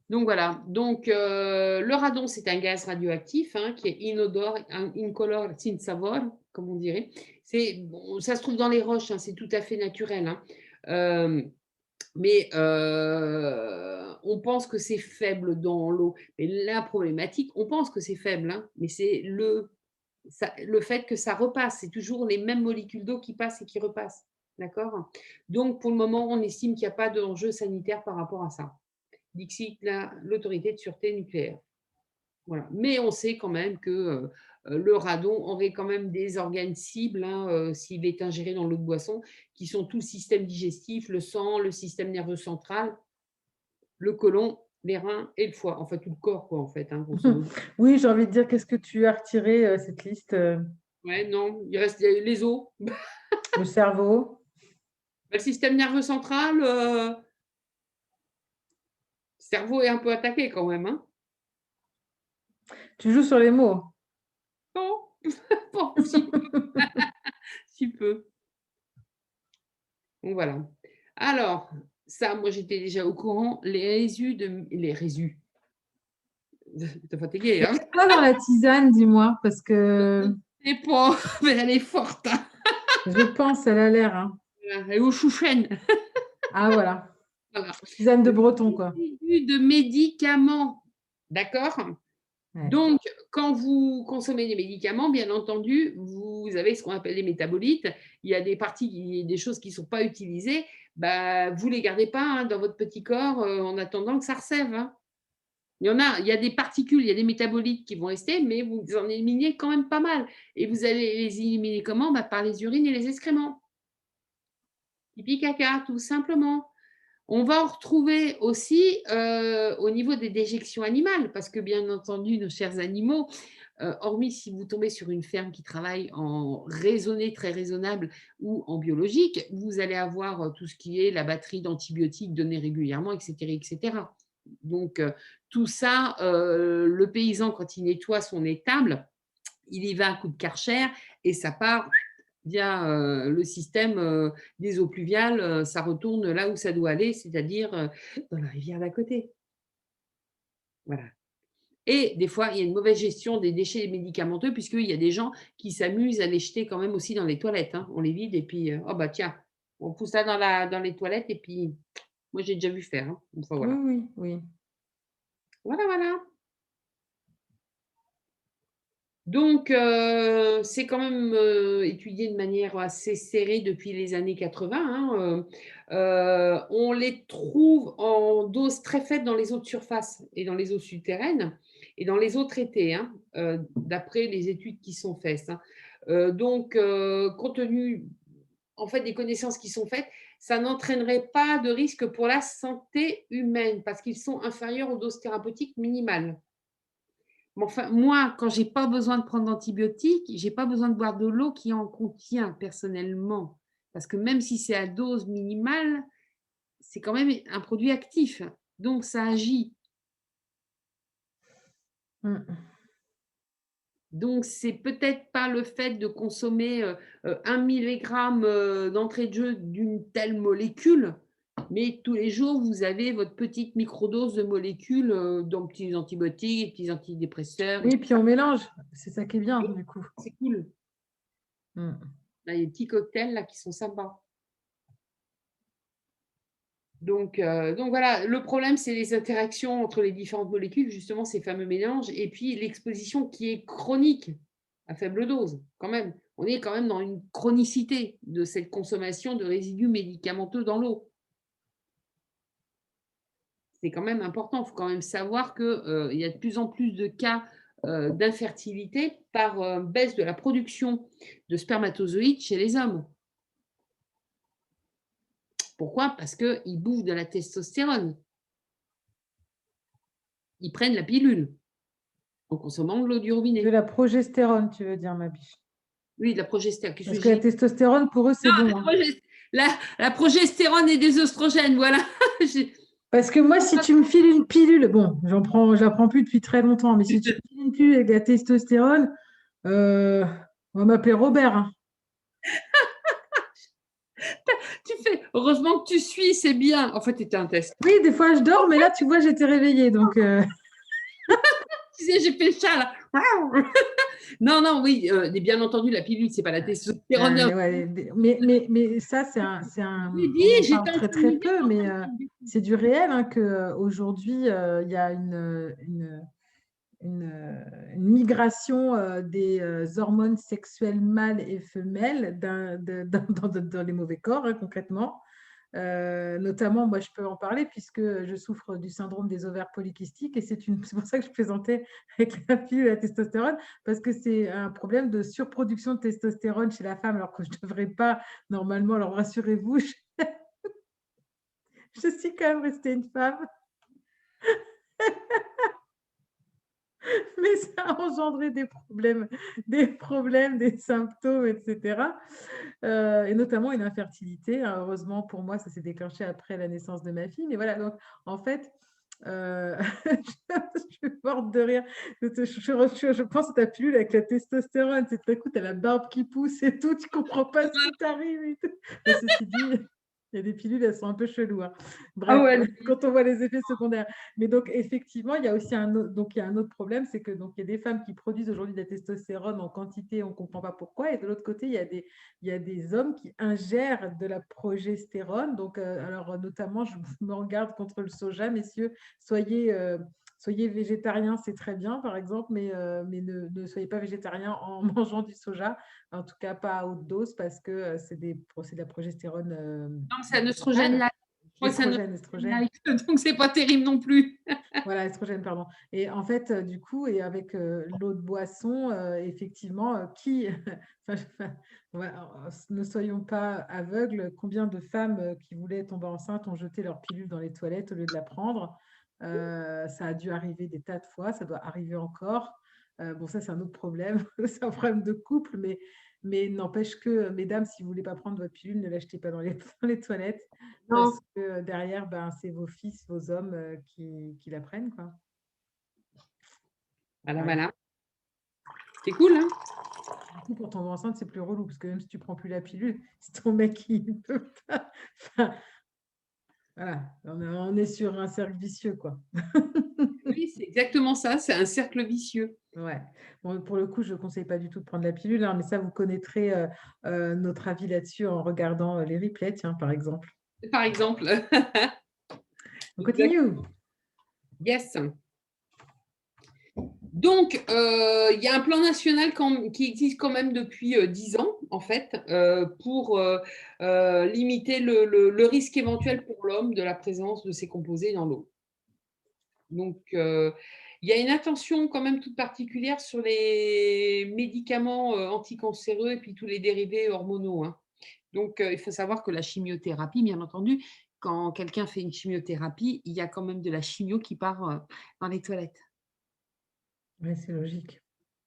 C: Donc voilà, donc le radon, c'est un gaz radioactif hein, qui est inodore, incolore, sin savor, comme on dirait. Bon, ça se trouve dans les roches, hein, c'est tout à fait naturel. Hein. Mais on pense que c'est faible dans l'eau. Mais la problématique, on pense que c'est faible, hein, mais c'est le fait que ça repasse. C'est toujours les mêmes molécules d'eau qui passent et qui repassent. D'accord? Donc, pour le moment, on estime qu'il n'y a pas d'enjeu sanitaire par rapport à ça. Dixit, l'autorité de sûreté nucléaire. Voilà. Mais on sait quand même que le radon aurait quand même des organes cibles, hein, s'il est ingéré dans l'eau de boisson, qui sont tout le système digestif, le sang, le système nerveux central, le côlon, les reins et le foie. Enfin, tout le corps, quoi, en fait, hein, grosso modo.
B: Oui, j'ai envie de dire, qu'est-ce que tu as retiré, cette liste?
C: Ouais, non, il reste les os.
B: Le cerveau.
C: Le système nerveux central, le cerveau est un peu attaqué quand même, hein.
B: Tu joues sur les mots.
C: Non, bon, si peu, si peu. Donc voilà. Alors, ça, moi, j'étais déjà au courant. Les résus. T'es fatiguée, hein?
B: Quoi dans la tisane, dis-moi, parce que
C: C'est pas, mais elle est forte, hein.
B: je pense, elle a l'air, hein.
C: Elle est au chouchen.
B: Ah voilà,
C: Voilà.
B: tisane de breton, quoi.
C: Résidus de médicaments, d'accord?
B: Ouais.
C: Donc, quand vous consommez des médicaments, bien entendu, vous avez ce qu'on appelle les métabolites. Il y a des parties, des choses qui ne sont pas utilisées. Bah, vous ne les gardez pas, hein, dans votre petit corps, en attendant que ça recève, hein. Il y a des particules, il y a des métabolites qui vont rester, mais vous en éliminez quand même pas mal. Et vous allez les éliminer comment? Bah, par les urines et les excréments. Pipi, caca, tout simplement. On va en retrouver aussi au niveau des déjections animales, parce que bien entendu, nos chers animaux, hormis si vous tombez sur une ferme qui travaille en raisonné, très raisonnable ou en biologique, vous allez avoir tout ce qui est la batterie d'antibiotiques donnée régulièrement, etc., etc. Donc, tout ça, le paysan, quand il nettoie son étable, il y va à coup de Karcher et ça part via le système des eaux pluviales, ça retourne là où ça doit aller, c'est-à-dire dans la rivière d'à côté. Voilà. Et des fois, il y a une mauvaise gestion des déchets médicamenteux, puisqu'il y a des gens qui s'amusent à les jeter quand même aussi dans les toilettes, hein. On les vide et puis, oh bah tiens, on pousse ça dans les toilettes et puis moi j'ai déjà vu faire, hein. Enfin
B: Oui,
C: voilà.
B: oui, oui.
C: Voilà, voilà. Donc, c'est quand même, étudié de manière assez serrée depuis les années 80, hein, on les trouve en dose très faible dans les eaux de surface et dans les eaux souterraines et dans les eaux traitées, hein, d'après les études qui sont faites, hein. Donc, compte tenu, en fait, des connaissances qui sont faites, ça n'entraînerait pas de risque pour la santé humaine parce qu'ils sont inférieurs aux doses thérapeutiques minimales. Mais enfin, moi, quand j'ai pas besoin de prendre d'antibiotiques, j'ai pas besoin de boire de l'eau qui en contient personnellement. Parce que même si c'est à dose minimale, c'est quand même un produit actif. Donc ça agit.
B: Mmh.
C: Donc c'est peut-être pas le fait de consommer 1 milligramme d'entrée de jeu d'une telle molécule, mais tous les jours, vous avez votre petite microdose de molécules, donc petits antibiotiques, petits antidépresseurs,
B: Oui, puis on mélange, c'est ça qui est bien, du coup.
C: c'est cool.
B: Mmh.
C: Là, il y a des petits cocktails là qui sont sympas. Donc voilà, le problème, c'est les interactions entre les différentes molécules, justement ces fameux mélanges, et puis l'exposition qui est chronique à faible dose, quand même. On est quand même dans une chronicité de cette consommation de résidus médicamenteux dans l'eau. C'est quand même important. Il faut quand même savoir qu'il y a de plus en plus de cas d'infertilité par baisse de la production de spermatozoïdes chez les hommes. Pourquoi? Parce qu'ils bouffent de la testostérone. Ils prennent la pilule en consommant de l'eau du
B: De
C: robinet.
B: la progestérone, tu veux dire, ma biche.
C: Oui, de la progestérone.
B: Parce que la testostérone, pour eux, c'est
C: Non,
B: bon, hein.
C: la progestérone et des oestrogènes, voilà.
B: Parce que moi, si tu me files une pilule, bon, je la prends plus depuis très longtemps, mais si tu me files une pilule avec de la testostérone, on va m'appeler Robert, hein.
C: Tu fais, heureusement que tu suis, c'est bien. En fait, tu étais un test.
B: Oui, des fois, je dors, mais là, tu vois, j'étais réveillée, donc…
C: Tu sais, j'ai fait le chat, là. Non, non, oui, bien entendu, la pilule, c'est pas la testostérone.
B: mais, ouais, mais ça, c'est un…
C: J'ai
B: on
C: dit,
B: en
C: j'étais
B: parle
C: en
B: très,
C: train de
B: très
C: me dire,
B: peu,
C: en
B: mais
C: fait,
B: c'est du réel, hein, qu'aujourd'hui, il y a une migration des hormones sexuelles mâles et femelles dans les mauvais corps, hein, concrètement. Notamment, moi, je peux en parler puisque je souffre du syndrome des ovaires polykystiques et c'est pour ça que je présentais avec la pilule à testostérone, parce que c'est un problème de surproduction de testostérone chez la femme, alors que je ne devrais pas normalement. Alors, rassurez-vous, je suis quand même restée une femme. Mais ça a engendré des symptômes, etc. Et notamment une infertilité, hein. Heureusement pour moi, ça s'est déclenché après la naissance de ma fille. Mais voilà, donc en fait, je suis morte de rire. Je pense à ta pilule avec la testostérone. C'est tout à coup, tu as la barbe qui pousse et tout, tu comprends pas ce qui t'arrive et tout. Mais ceci dit, il y a des pilules, elles sont un peu cheloues, hein.
C: Ah
B: Bref,
C: ouais,
B: quand on voit les effets secondaires. Mais donc, effectivement, il y a aussi il y a un autre problème, c'est que donc, il y a des femmes qui produisent aujourd'hui de la testostérone en quantité, on ne comprend pas pourquoi. Et de l'autre côté, il y a des hommes qui ingèrent de la progestérone. Donc, alors, notamment, je me regarde contre le soja, messieurs, soyez végétariens, c'est très bien, par exemple, mais ne soyez pas végétariens en mangeant du soja, en tout cas pas à haute dose, parce que c'est de la progestérone
C: non, c'est un œstrogène
B: végétale.
C: light. Je crois que c'est un
B: Estrogène,
C: œstrogène
B: estrogène.
C: light, donc c'est pas terrible non plus.
B: Voilà, estrogène, pardon. Et en fait, du coup, et avec l'eau de boisson, effectivement, enfin, ne soyons pas aveugles. Combien de femmes qui voulaient tomber enceintes ont jeté leur pilule dans les toilettes au lieu de la prendre? Ça a dû arriver des tas de fois, ça doit arriver encore. Bon, ça, c'est un autre problème. C'est un problème de couple, mais n'empêche que, mesdames, si vous ne voulez pas prendre votre pilule, ne l'achetez pas dans les, dans les toilettes.
C: Non.
B: Parce que derrière, ben, c'est vos fils, vos hommes qui la prennent, quoi.
C: Voilà,
B: Ouais.
C: voilà. C'est cool, hein?
B: Du coup, pour tomber enceinte, c'est plus relou, parce que même si tu prends plus la pilule, si ton mec, il ne peut pas. Enfin, voilà, on est sur un cercle vicieux, quoi.
C: Oui, c'est exactement ça, c'est un cercle vicieux.
B: Ouais. Bon, pour le coup, je ne conseille pas du tout de prendre la pilule, hein, mais ça, vous connaîtrez notre avis là-dessus en regardant les replays, tiens, par exemple.
C: Par exemple.
B: On
C: Exact.
B: continue.
C: Yes. Donc, il y a un plan national qui existe quand même depuis 10 ans, en fait, pour limiter le risque éventuel pour l'homme de la présence de ces composés dans l'eau. Donc, il y a une attention quand même toute particulière sur les médicaments anticancéreux et puis tous les dérivés hormonaux, hein. Donc, il faut savoir que la chimiothérapie, bien entendu, quand quelqu'un fait une chimiothérapie, il y a quand même de la chimio qui part dans les toilettes.
B: Ouais, c'est logique.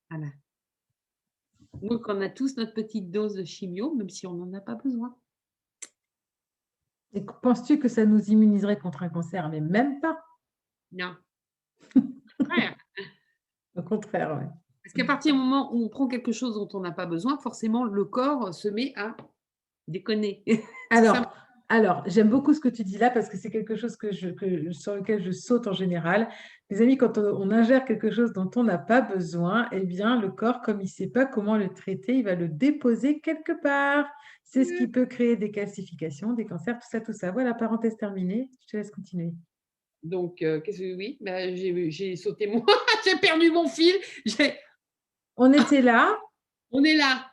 C: Voilà. Donc, on a tous notre petite dose de chimio, même si on n'en a pas besoin.
B: Et penses-tu que ça nous immuniserait contre un cancer? Mais même pas.
C: Non. Ouais.
B: Au contraire, ouais.
C: Parce qu'à partir du moment où on prend quelque chose dont on n'a pas besoin, forcément, le corps se met à déconner. C'est ça.
B: Alors, j'aime beaucoup ce que tu dis là parce que c'est quelque chose sur lequel je saute en général. Les amis, quand on ingère quelque chose dont on n'a pas besoin, eh bien, le corps, comme il ne sait pas comment le traiter, il va le déposer quelque part. C'est ce qui peut créer des calcifications, des cancers, tout ça, tout ça. Voilà, parenthèse terminée. Je te laisse continuer.
C: Donc, qu'est-ce que oui, bah, j'ai sauté mon. J'ai perdu mon fil.
B: On était là
C: On est là.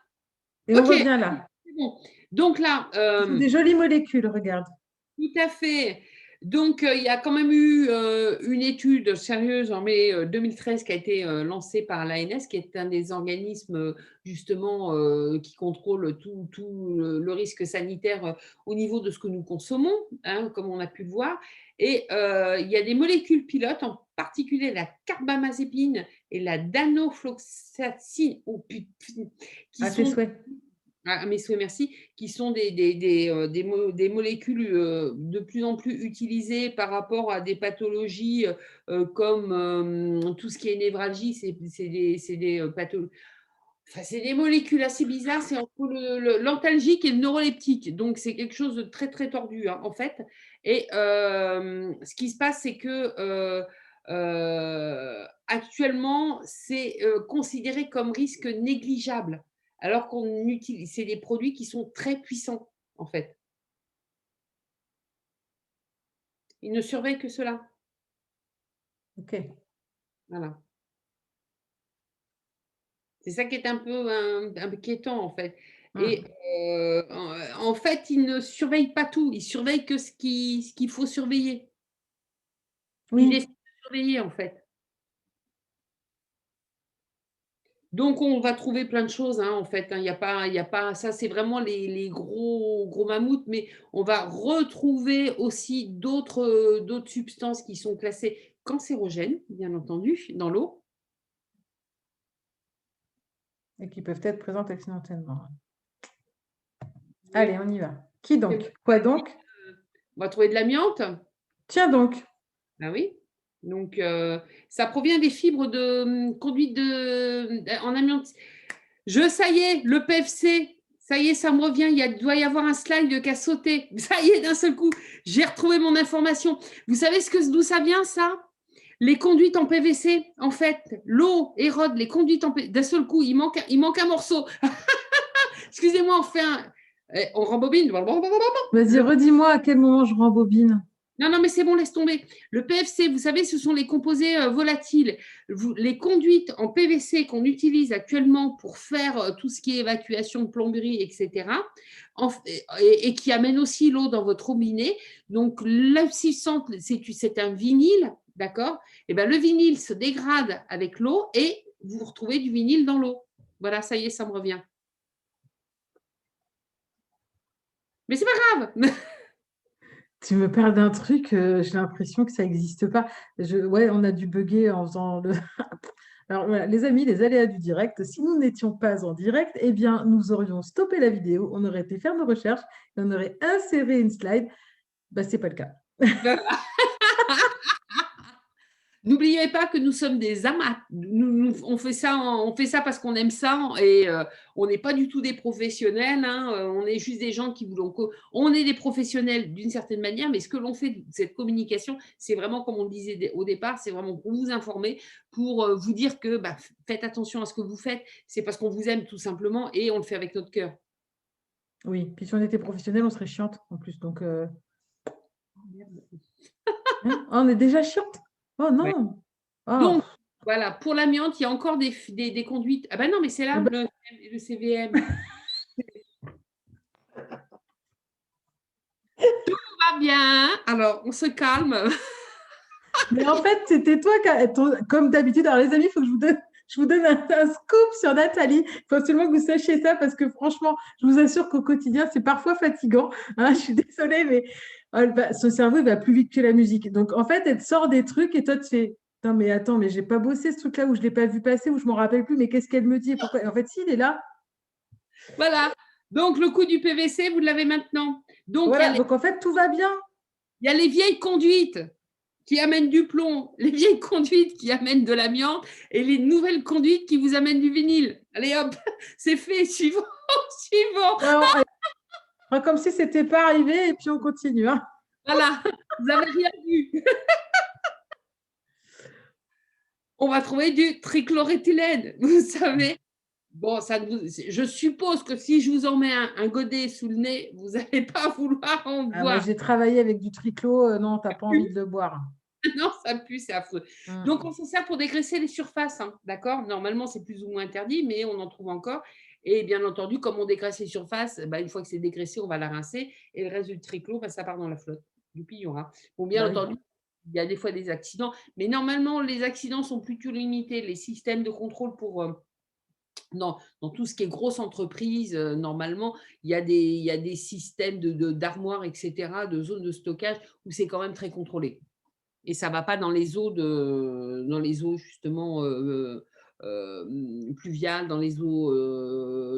B: et on
C: OK,
B: revient là.
C: c'est bon. Donc là,
B: Ce sont des jolies molécules, regarde.
C: tout à fait. Donc, il y a quand même eu une étude sérieuse en mai 2013 qui a été lancée par l'ANS, qui est un des organismes justement qui contrôle tout le risque sanitaire au niveau de ce que nous consommons, hein, comme on a pu le voir. Et il y a des molécules pilotes, en particulier la carbamazépine et la danofloxacine, qui
B: À tes
C: sont
B: souhaits.
C: ah, mes souhaits, merci, qui sont des molécules de plus en plus utilisées par rapport à des pathologies comme tout ce qui est névralgie, c'est des pathologies. Enfin, c'est des molécules assez bizarres, c'est entre l'antalgique et le neuroleptique. Donc, c'est quelque chose de très, très tordu, hein, en fait. Et ce qui se passe, c'est que actuellement, c'est considéré comme risque négligeable, alors qu'on utilise, c'est des produits qui sont très puissants, en fait. Ils ne surveillent que cela.
B: OK.
C: Voilà. C'est ça qui est un peu inquiétant, en fait. Et en fait, ils ne surveillent pas tout. Ils surveillent que ce qu'il faut surveiller. Il essaie
B: Oui.
C: de surveiller, en fait. Donc, on va trouver plein de choses, hein, en fait, hein. Il y a pas ça, c'est vraiment les gros mammouths, mais on va retrouver aussi d'autres substances qui sont classées cancérogènes, bien entendu, dans l'eau.
B: Et qui peuvent être présentes accidentellement.
C: Oui,
B: Allez, on y va. Qui
C: mais
B: donc? Quoi donc?
C: on va trouver de l'amiante.
B: Tiens donc.
C: Ah oui. Donc, ça provient des fibres de conduite en amiante. Ça y est, le PFC, ça y est, ça me revient. Doit y avoir un slide qui a sauté. Ça y est, d'un seul coup, j'ai retrouvé mon information. Vous savez d'où ça vient, ça? Les conduites en PVC, en fait, l'eau érode les conduites en PVC. D'un seul coup, il manque un morceau. Excusez-moi, on rembobine.
B: Vas-y, redis-moi à quel moment je rembobine.
C: Non, mais c'est bon, laisse tomber. Le PFC, vous savez, ce sont les composés volatiles. Les conduites en PVC qu'on utilise actuellement pour faire tout ce qui est évacuation de plomberie, etc., et qui amènent aussi l'eau dans votre robinet. Donc, l'abscissante, c'est un vinyle, d'accord? Et bien, le vinyle se dégrade avec l'eau et vous retrouvez du vinyle dans l'eau. Voilà, ça y est, ça me revient. Mais c'est pas grave.
B: Tu me parles d'un truc, j'ai l'impression que ça n'existe pas. Ouais, on a dû bugger en faisant le. Alors voilà, les amis, les aléas du direct, si nous n'étions pas en direct, eh bien, nous aurions stoppé la vidéo, on aurait été faire nos recherches et on aurait inséré une slide. Bah, ce n'est pas le cas.
C: N'oubliez pas que nous sommes des amateurs. On fait ça parce qu'on aime ça et on n'est pas du tout des professionnels. Hein, on est juste des gens qui voulons. On est des professionnels d'une certaine manière, mais ce que l'on fait, cette communication, c'est vraiment, comme on le disait au départ, c'est vraiment pour vous informer, pour vous dire que faites attention à ce que vous faites. C'est parce qu'on vous aime tout simplement et on le fait avec notre cœur.
B: Oui, puis si on était professionnel, on serait chiante en plus. Donc, hein, on est déjà chiante. Oh
C: Ouais.
B: non. Oh.
C: Donc, voilà, pour l'amiante, il y a encore des conduites. Ah ben non, mais c'est là, le CVM. Tout va bien. Alors, on se calme.
B: Mais en fait, c'était toi comme d'habitude. Alors, les amis, il faut que je vous donne un scoop sur Nathalie. Il faut absolument que vous sachiez ça parce que franchement, je vous assure qu'au quotidien, c'est parfois fatigant. Hein, je suis désolée, mais son cerveau, il va plus vite que la musique. Donc, en fait, elle te sort des trucs et toi, tu fais non, mais attends, mais j'ai pas bossé ce truc-là où je ne l'ai pas vu passer, où je ne m'en rappelle plus, mais qu'est-ce qu'elle me dit et pourquoi? Et en fait, si, il est là.
C: Voilà. Donc, le coût du PVC, vous l'avez maintenant. Donc,
B: voilà. Donc, en fait, tout va bien.
C: Il y a les vieilles conduites qui amènent du plomb, les vieilles conduites qui amènent de l'amiante et les nouvelles conduites qui vous amènent du vinyle. Allez hop, c'est fait, suivant.
B: Alors, comme si ce n'était pas arrivé et puis on continue. Hein.
C: Voilà, vous n'avez rien vu. On va trouver du trichloréthylène, vous savez. Bon, je suppose que si je vous en mets un godet sous le nez, vous n'allez pas vouloir en boire.
B: J'ai travaillé avec du triclo, non, tu n'as pas envie de le boire.
C: Non, ça pue, c'est affreux. Donc, on fait ça pour dégraisser les surfaces, hein, d'accord? Normalement, c'est plus ou moins interdit, mais on en trouve encore. Et bien entendu, comme on dégraisse les surfaces, une fois que c'est dégraissé, on va la rincer. Et le reste du triclo, ça part dans la flotte. Youpi, il y aura. Bon, bien entendu, il y a des fois des accidents. Mais normalement, les accidents sont plutôt limités. Les systèmes de contrôle dans tout ce qui est grosse entreprise, normalement, il y a des systèmes d'armoires, etc., de zones de stockage où c'est quand même très contrôlé. Et ça ne va pas dans les eaux justement pluviales, dans les eaux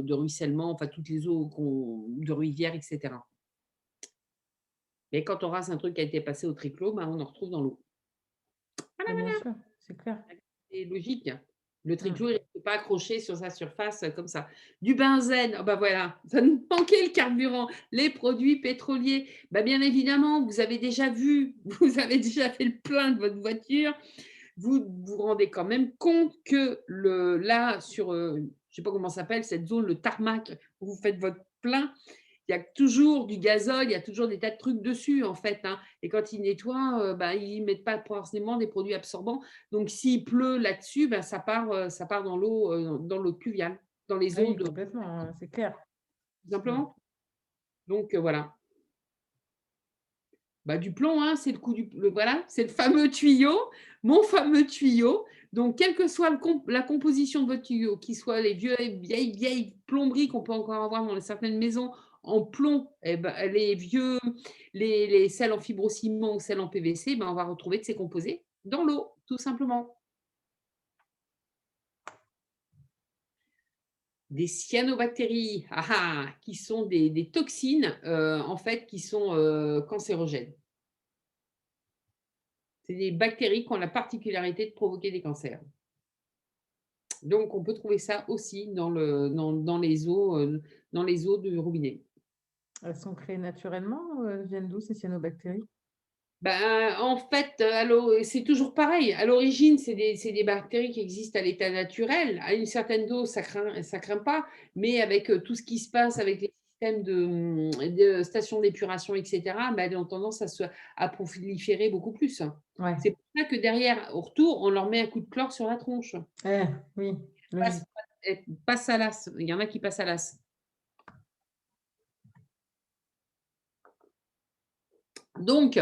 C: de ruissellement, enfin toutes les eaux de rivière, etc. Mais quand on rase un truc qui a été passé au triclo, on en retrouve dans l'eau. Voilà,
B: bien sûr, c'est clair.
C: C'est logique. Le triclo, il ne reste pas accroché sur sa surface comme ça. Du benzène, voilà, ça nous manquait le carburant, les produits pétroliers. Bien évidemment, vous avez déjà vu, vous avez déjà fait le plein de votre voiture. Vous vous rendez quand même compte que là, sur, je ne sais pas comment ça s'appelle, cette zone, le tarmac, où vous faites votre plein, il y a toujours du gazole, il y a toujours des tas de trucs dessus, en fait. Hein. Et quand ils nettoient, ils ne mettent pas forcément des produits absorbants. Donc, s'il pleut là-dessus, ça part dans l'eau pluviale, dans les eaux.
B: Oui, complètement, c'est clair.
C: tout simplement. Donc, voilà. Bah, du plomb, hein, c'est le coup voilà, c'est le fameux tuyau, mon fameux tuyau. Donc, quelle que soit la composition de votre tuyau, qu'il soit les vieilles plomberies qu'on peut encore avoir dans certaines maisons en plomb, eh ben, celles en fibrociment ou celles en PVC, ben, on va retrouver de ces composés dans l'eau, tout simplement. Des cyanobactéries, qui sont des toxines, en fait, qui sont cancérogènes. C'est des bactéries qui ont la particularité de provoquer des cancers. Donc, on peut trouver ça aussi dans les eaux du robinet.
B: Elles sont créées naturellement, viennent d'où ces cyanobactéries?
C: Ben, en fait, c'est toujours pareil. À l'origine, c'est des bactéries qui existent à l'état naturel. À une certaine dose, ça craint pas, mais avec tout ce qui se passe avec les systèmes de stations d'épuration, etc., ben, elles ont tendance à proliférer beaucoup plus.
B: Ouais.
C: C'est pour ça que derrière, au retour, on leur met un coup de chlore sur la tronche.
B: Oui,
C: Passe,
B: logique.
C: passe à l'as. Il y en a qui passent à l'as. Donc,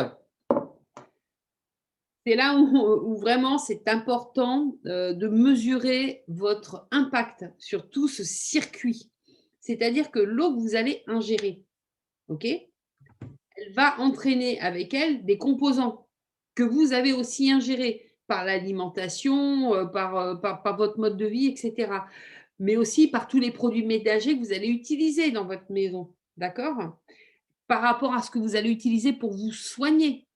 C: c'est là où vraiment c'est important de mesurer votre impact sur tout ce circuit. C'est-à-dire que l'eau que vous allez ingérer, ok, elle va entraîner avec elle des composants que vous avez aussi ingérés par l'alimentation, par votre mode de vie, etc. Mais aussi par tous les produits ménagers que vous allez utiliser dans votre maison. D'accord? Par rapport à ce que vous allez utiliser pour vous soigner.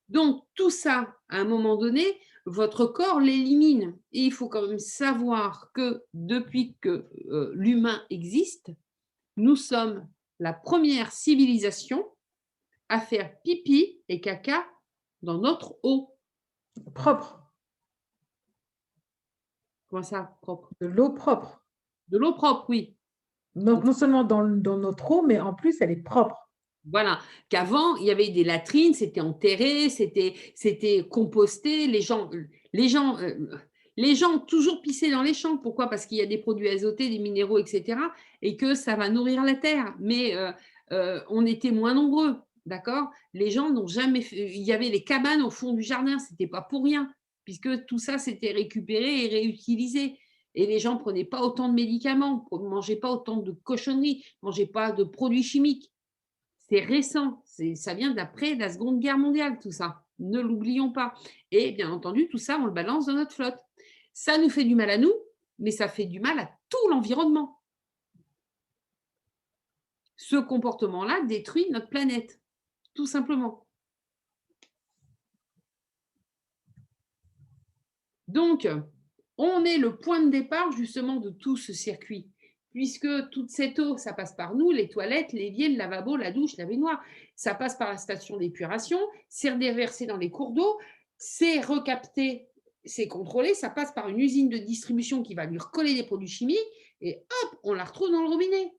C: Donc, tout ça, à un moment donné, votre corps l'élimine. Et il faut quand même savoir que depuis que l'humain existe, nous sommes la première civilisation à faire pipi et caca dans notre eau.
B: Propre,
C: Comment ça, propre?
B: de l'eau propre.
C: De l'eau propre, oui.
B: Donc non seulement dans notre eau, mais en plus elle est propre.
C: Voilà, qu'avant, il y avait des latrines, c'était enterré, c'était composté. Les gens ont toujours pissé dans les champs. Pourquoi? Parce qu'il y a des produits azotés, des minéraux, etc., et que ça va nourrir la terre. Mais on était moins nombreux, d'accord? Les gens n'ont jamais fait. Il y avait les cabanes au fond du jardin, c'était pas pour rien, puisque tout ça s'était récupéré et réutilisé. Et les gens ne prenaient pas autant de médicaments, ne mangeaient pas autant de cochonneries, ne mangeaient pas de produits chimiques. C'est récent, ça vient d'après la Seconde Guerre mondiale, tout ça. Ne l'oublions pas. Et bien entendu, tout ça, on le balance dans notre flotte. Ça nous fait du mal à nous, mais ça fait du mal à tout l'environnement. Ce comportement-là détruit notre planète, tout simplement. Donc, on est le point de départ justement de tout ce circuit. Puisque toute cette eau, ça passe par nous, les toilettes, l'évier, le lavabo, la douche, la baignoire. Ça passe par la station d'épuration, c'est reversé dans les cours d'eau, c'est recapté, c'est contrôlé, ça passe par une usine de distribution qui va lui recoller des produits chimiques et hop, on la retrouve dans le robinet.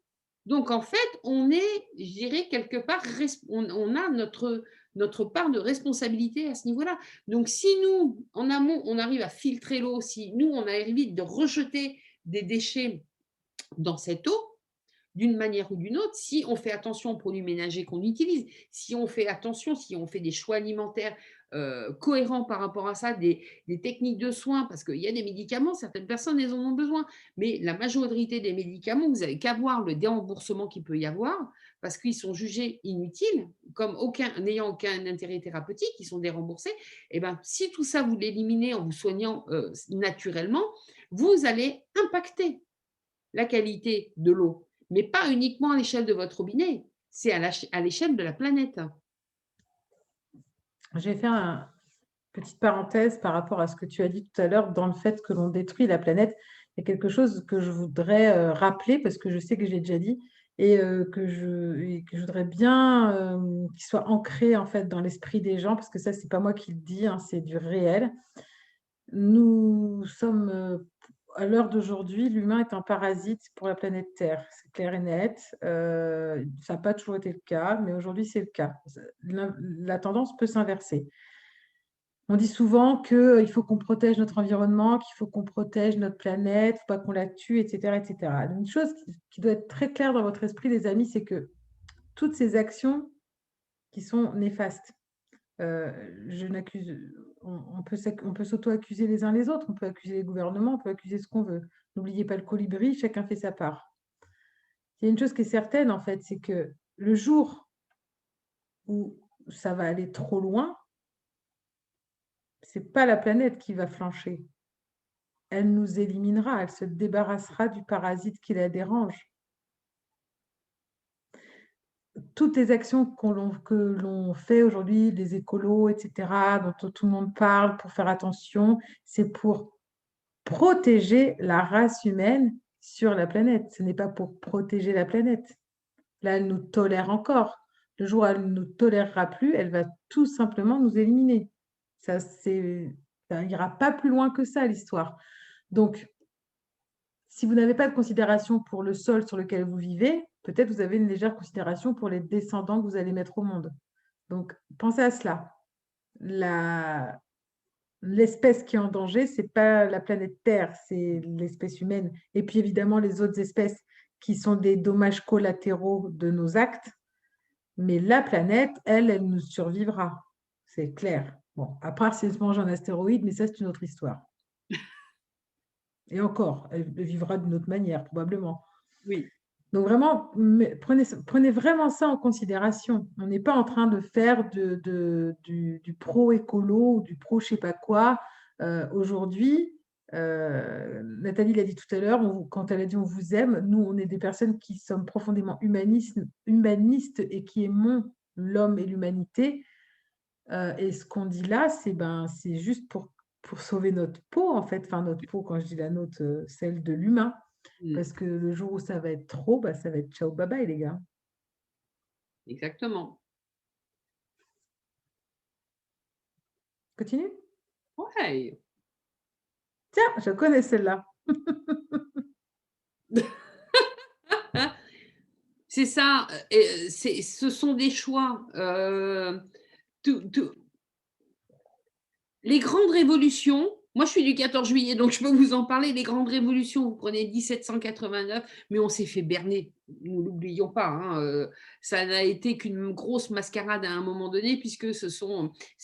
C: Donc en fait, on est, je dirais, quelque part, on a notre part de responsabilité à ce niveau-là. Donc si nous, en amont, on arrive à filtrer l'eau, si nous, on évite de rejeter des déchets dans cette eau, d'une manière ou d'une autre, si on fait attention aux produits ménagers qu'on utilise, si on fait attention, si on fait des choix alimentaires cohérents par rapport à ça, des techniques de soins, parce qu'il y a des médicaments, certaines personnes, elles en ont besoin, mais la majorité des médicaments, vous n'avez qu'à voir le déremboursement qu'il peut y avoir, parce qu'ils sont jugés inutiles, comme n'ayant aucun intérêt thérapeutique, ils sont déremboursés. Et ben, si tout ça, vous l'éliminez en vous soignant naturellement, vous allez impacter la qualité de l'eau, mais pas uniquement à l'échelle de votre robinet, c'est à l'échelle de la planète.
B: Je vais faire une petite parenthèse par rapport à ce que tu as dit tout à l'heure dans le fait que l'on détruit la planète. Il y a quelque chose que je voudrais rappeler parce que je sais que j'ai déjà dit et que je voudrais bien qu'il soit ancré en fait dans l'esprit des gens parce que ça, c'est pas moi qui le dis, hein, c'est du réel. Nous sommes, à l'heure d'aujourd'hui, l'humain est un parasite pour la planète Terre. C'est clair et net. Ça n'a pas toujours été le cas, mais aujourd'hui, c'est le cas. La tendance peut s'inverser. On dit souvent qu'il faut qu'on protège notre environnement, qu'il faut qu'on protège notre planète, il ne faut pas qu'on la tue, etc., etc. Une chose qui doit être très claire dans votre esprit, les amis, c'est que toutes ces actions qui sont néfastes, je n'accuse, on peut s'auto-accuser les uns les autres, on peut accuser les gouvernements, on peut accuser ce qu'on veut. N'oubliez pas le colibri, chacun fait sa part. Il y a une chose qui est certaine, en fait, c'est que le jour où ça va aller trop loin, c'est pas la planète qui va flancher. Elle nous éliminera, elle se débarrassera du parasite qui la dérange. Toutes les actions que l'on fait aujourd'hui, les écolos, etc., dont tout le monde parle pour faire attention, c'est pour protéger la race humaine sur la planète. Ce n'est pas pour protéger la planète. Là, elle nous tolère encore. Le jour où elle ne nous tolérera plus, elle va tout simplement nous éliminer. Ça n'ira pas plus loin que ça, l'histoire. Donc, si vous n'avez pas de considération pour le sol sur lequel vous vivez, peut-être vous avez une légère considération pour les descendants que vous allez mettre au monde. Donc, pensez à cela. L'espèce qui est en danger, ce n'est pas la planète Terre, c'est l'espèce humaine. Et puis, évidemment, les autres espèces qui sont des dommages collatéraux de nos actes. Mais la planète, elle nous survivra. C'est clair. Bon, à part si elle se mange un astéroïde, mais ça, c'est une autre histoire. Et encore, elle vivra d'une autre manière, probablement.
C: Oui.
B: Donc vraiment, prenez vraiment ça en considération. On n'est pas en train de faire du pro-écolo ou du pro je sais pas quoi. Aujourd'hui, Nathalie l'a dit tout à l'heure, quand elle a dit on vous aime, nous, on est des personnes qui sommes profondément humanistes et qui aimons l'homme et l'humanité. Et ce qu'on dit là, c'est juste pour sauver notre peau, en fait. Enfin, notre peau, quand je dis la nôtre, celle de l'humain. Parce que le jour où ça va être trop, ça va être ciao, bye bye, les gars.
C: Exactement.
B: Continue.
C: Ouais.
B: Tiens, je connais celle-là.
C: C'est ça. Ce sont des choix. Les grandes révolutions, moi je suis du 14 juillet, donc je peux vous en parler. Les grandes révolutions, vous prenez 1789, mais on s'est fait berner, nous l'oublions pas. Hein, ça n'a été qu'une grosse mascarade à un moment donné, puisque c'est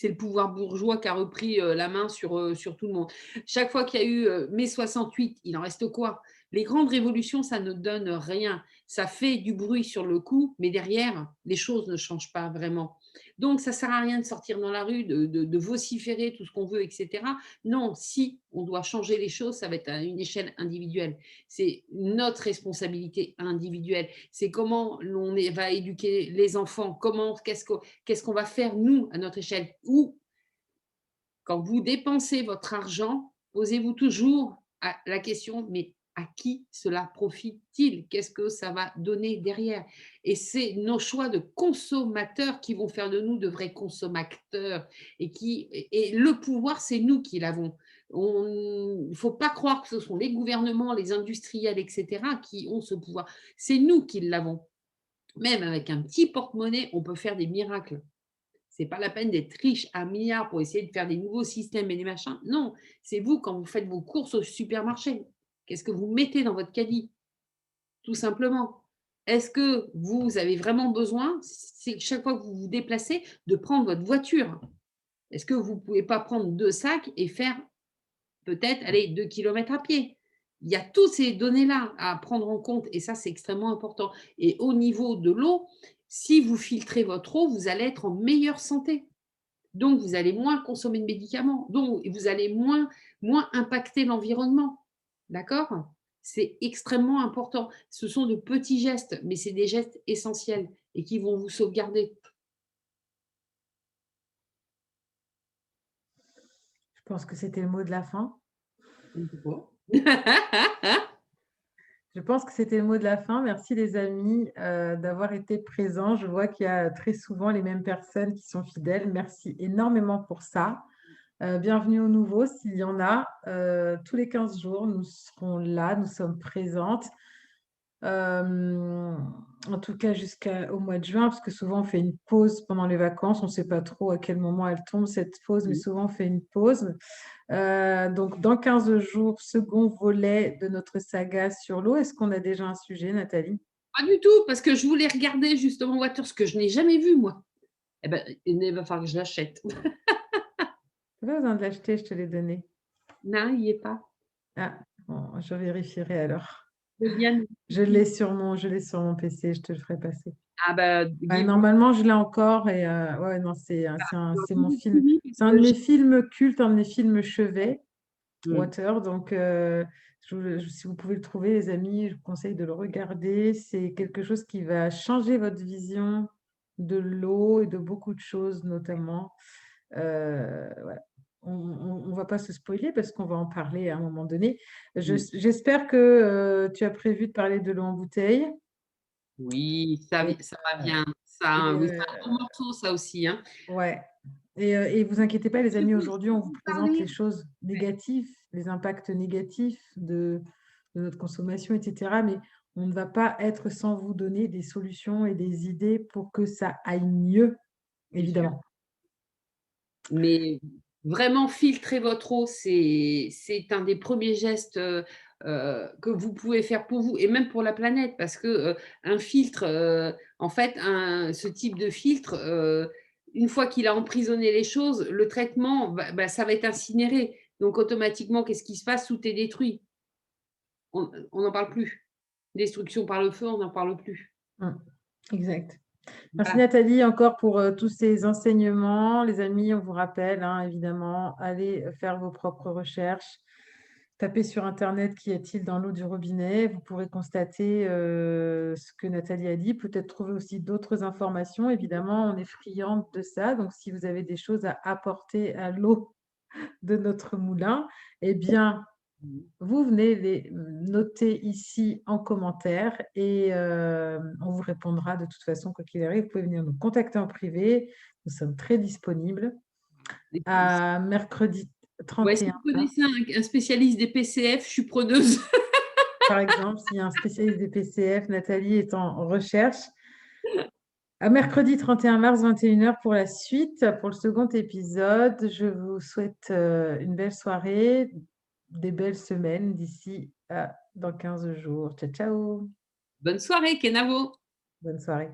C: le pouvoir bourgeois qui a repris la main sur tout le monde. Chaque fois qu'il y a eu mai 68, il en reste quoi? Les grandes révolutions, ça ne donne rien. Ça fait du bruit sur le coup, mais derrière, les choses ne changent pas vraiment. Donc, ça ne sert à rien de sortir dans la rue, de vociférer tout ce qu'on veut, etc. Non, si on doit changer les choses, ça va être à une échelle individuelle. C'est notre responsabilité individuelle. C'est comment l'on va éduquer les enfants, qu'est-ce qu'on va faire, nous, à notre échelle. Ou, quand vous dépensez votre argent, posez-vous toujours la question, mais à qui cela profite-t-il? Qu'est-ce que ça va donner derrière? Et c'est nos choix de consommateurs qui vont faire de nous de vrais consommateurs. Et le pouvoir, c'est nous qui l'avons. Il ne faut pas croire que ce sont les gouvernements, les industriels, etc., qui ont ce pouvoir. C'est nous qui l'avons. Même avec un petit porte-monnaie, on peut faire des miracles. Ce n'est pas la peine d'être riche à milliards pour essayer de faire des nouveaux systèmes et des machins. Non, c'est vous quand vous faites vos courses au supermarché. Qu'est-ce que vous mettez dans votre caddie? Tout simplement. Est-ce que vous avez vraiment besoin, c'est chaque fois que vous vous déplacez, de prendre votre voiture? Est-ce que vous ne pouvez pas prendre 2 sacs et faire peut-être, allez, 2 kilomètres à pied? Il y a toutes ces données-là à prendre en compte et ça, c'est extrêmement important. Et au niveau de l'eau, si vous filtrez votre eau, vous allez être en meilleure santé. Donc, vous allez moins consommer de médicaments. Donc, vous allez moins impacter l'environnement. D'accord? C'est extrêmement important. Ce sont de petits gestes, mais c'est des gestes essentiels et qui vont vous sauvegarder.
B: Je pense que c'était le mot de la fin. Je pense que c'était le mot de la fin. Merci les amis d'avoir été présents. Je vois qu'il y a très souvent les mêmes personnes qui sont fidèles. Merci énormément pour ça. Bienvenue aux nouveaux, s'il y en a. Tous les 15 jours, nous serons là, nous sommes présentes. En tout cas jusqu'au mois de juin, parce que souvent on fait une pause pendant les vacances. On ne sait pas trop à quel moment elle tombe, cette pause, mais souvent on fait une pause. Donc, dans 15 jours, second volet de notre saga sur l'eau. Est-ce qu'on a déjà un sujet, Nathalie?
C: Pas du tout, parce que je voulais regarder justement Water, ce que je n'ai jamais vu, moi. Eh ben, il va falloir que je l'achète.
B: Tu pas besoin de l'acheter, je te l'ai donné.
C: Non, il n'y est pas.
B: Ah, bon, je vérifierai alors.
C: Je veux bien.
B: Je l'ai sur mon PC, je te le ferai passer.
C: Ah bah,
B: Ouais,
C: Guy,
B: normalement, je l'ai encore et ouais, non, c'est mon film. C'est un de
C: parce
B: mes
C: que
B: films cultes, un de mes films chevet,
C: Hmm.
B: Water. Donc, si vous pouvez le trouver, les amis, je vous conseille de le regarder. C'est quelque chose qui va changer votre vision de l'eau et de beaucoup de choses, notamment. Voilà. On ne va pas se spoiler parce qu'on va en parler à un moment donné.
C: Hmm.
B: J'espère que tu as prévu de parler de l'eau en bouteille.
C: Oui, ça,
B: Et,
C: ça va
B: euh,
C: bien. Ça,
B: et,
C: oui, c'est un bon morceau, ça aussi, hein.
B: ouais. Et vous inquiétez pas, les
C: Je
B: amis,
C: peux
B: aujourd'hui, on vous
C: vous
B: présente les
C: parler.
B: choses
C: Ouais.
B: négatives, les impacts négatifs de notre consommation, etc. Mais on ne va pas être sans vous donner des solutions et des idées pour que ça aille mieux,
C: C'est sûr.
B: évidemment.
C: Mais vraiment, filtrer votre eau, c'est un des premiers gestes que vous pouvez faire pour vous et même pour la planète, parce que un filtre, en fait, ce type de filtre, une fois qu'il a emprisonné les choses, le traitement, ça va être incinéré. Donc automatiquement, qu'est-ce qui se passe? Tout est détruit. On n'en parle plus. Destruction par le feu, on n'en parle plus.
B: Mm. Exact. Merci
C: Voilà.
B: Nathalie encore pour tous ces enseignements. Les amis, on vous rappelle, hein, évidemment, allez faire vos propres recherches. Tapez sur Internet qu'y a-t-il dans l'eau du robinet. Vous pourrez constater ce que Nathalie a dit, peut-être trouver aussi d'autres informations. Évidemment, on est friande de ça. Donc, si vous avez des choses à apporter à l'eau de notre moulin, eh bien, vous venez les noter ici en commentaire et on vous répondra de toute façon, quoi qu'il arrive. Vous pouvez venir nous contacter en privé. Nous sommes très disponibles. À mercredi
C: Ouais, si
B: 31,
C: vous connaissez un spécialiste des PCF, je suis preneuse.
B: par exemple, s'il y a un spécialiste des PCF, Nathalie est en recherche. À mercredi 31 mars, 21 h pour la suite, pour le second épisode. Je vous souhaite une belle soirée, des belles semaines d'ici à dans 15 jours. Ciao, ciao.
C: Bonne soirée, Kenavo.
B: Bonne soirée.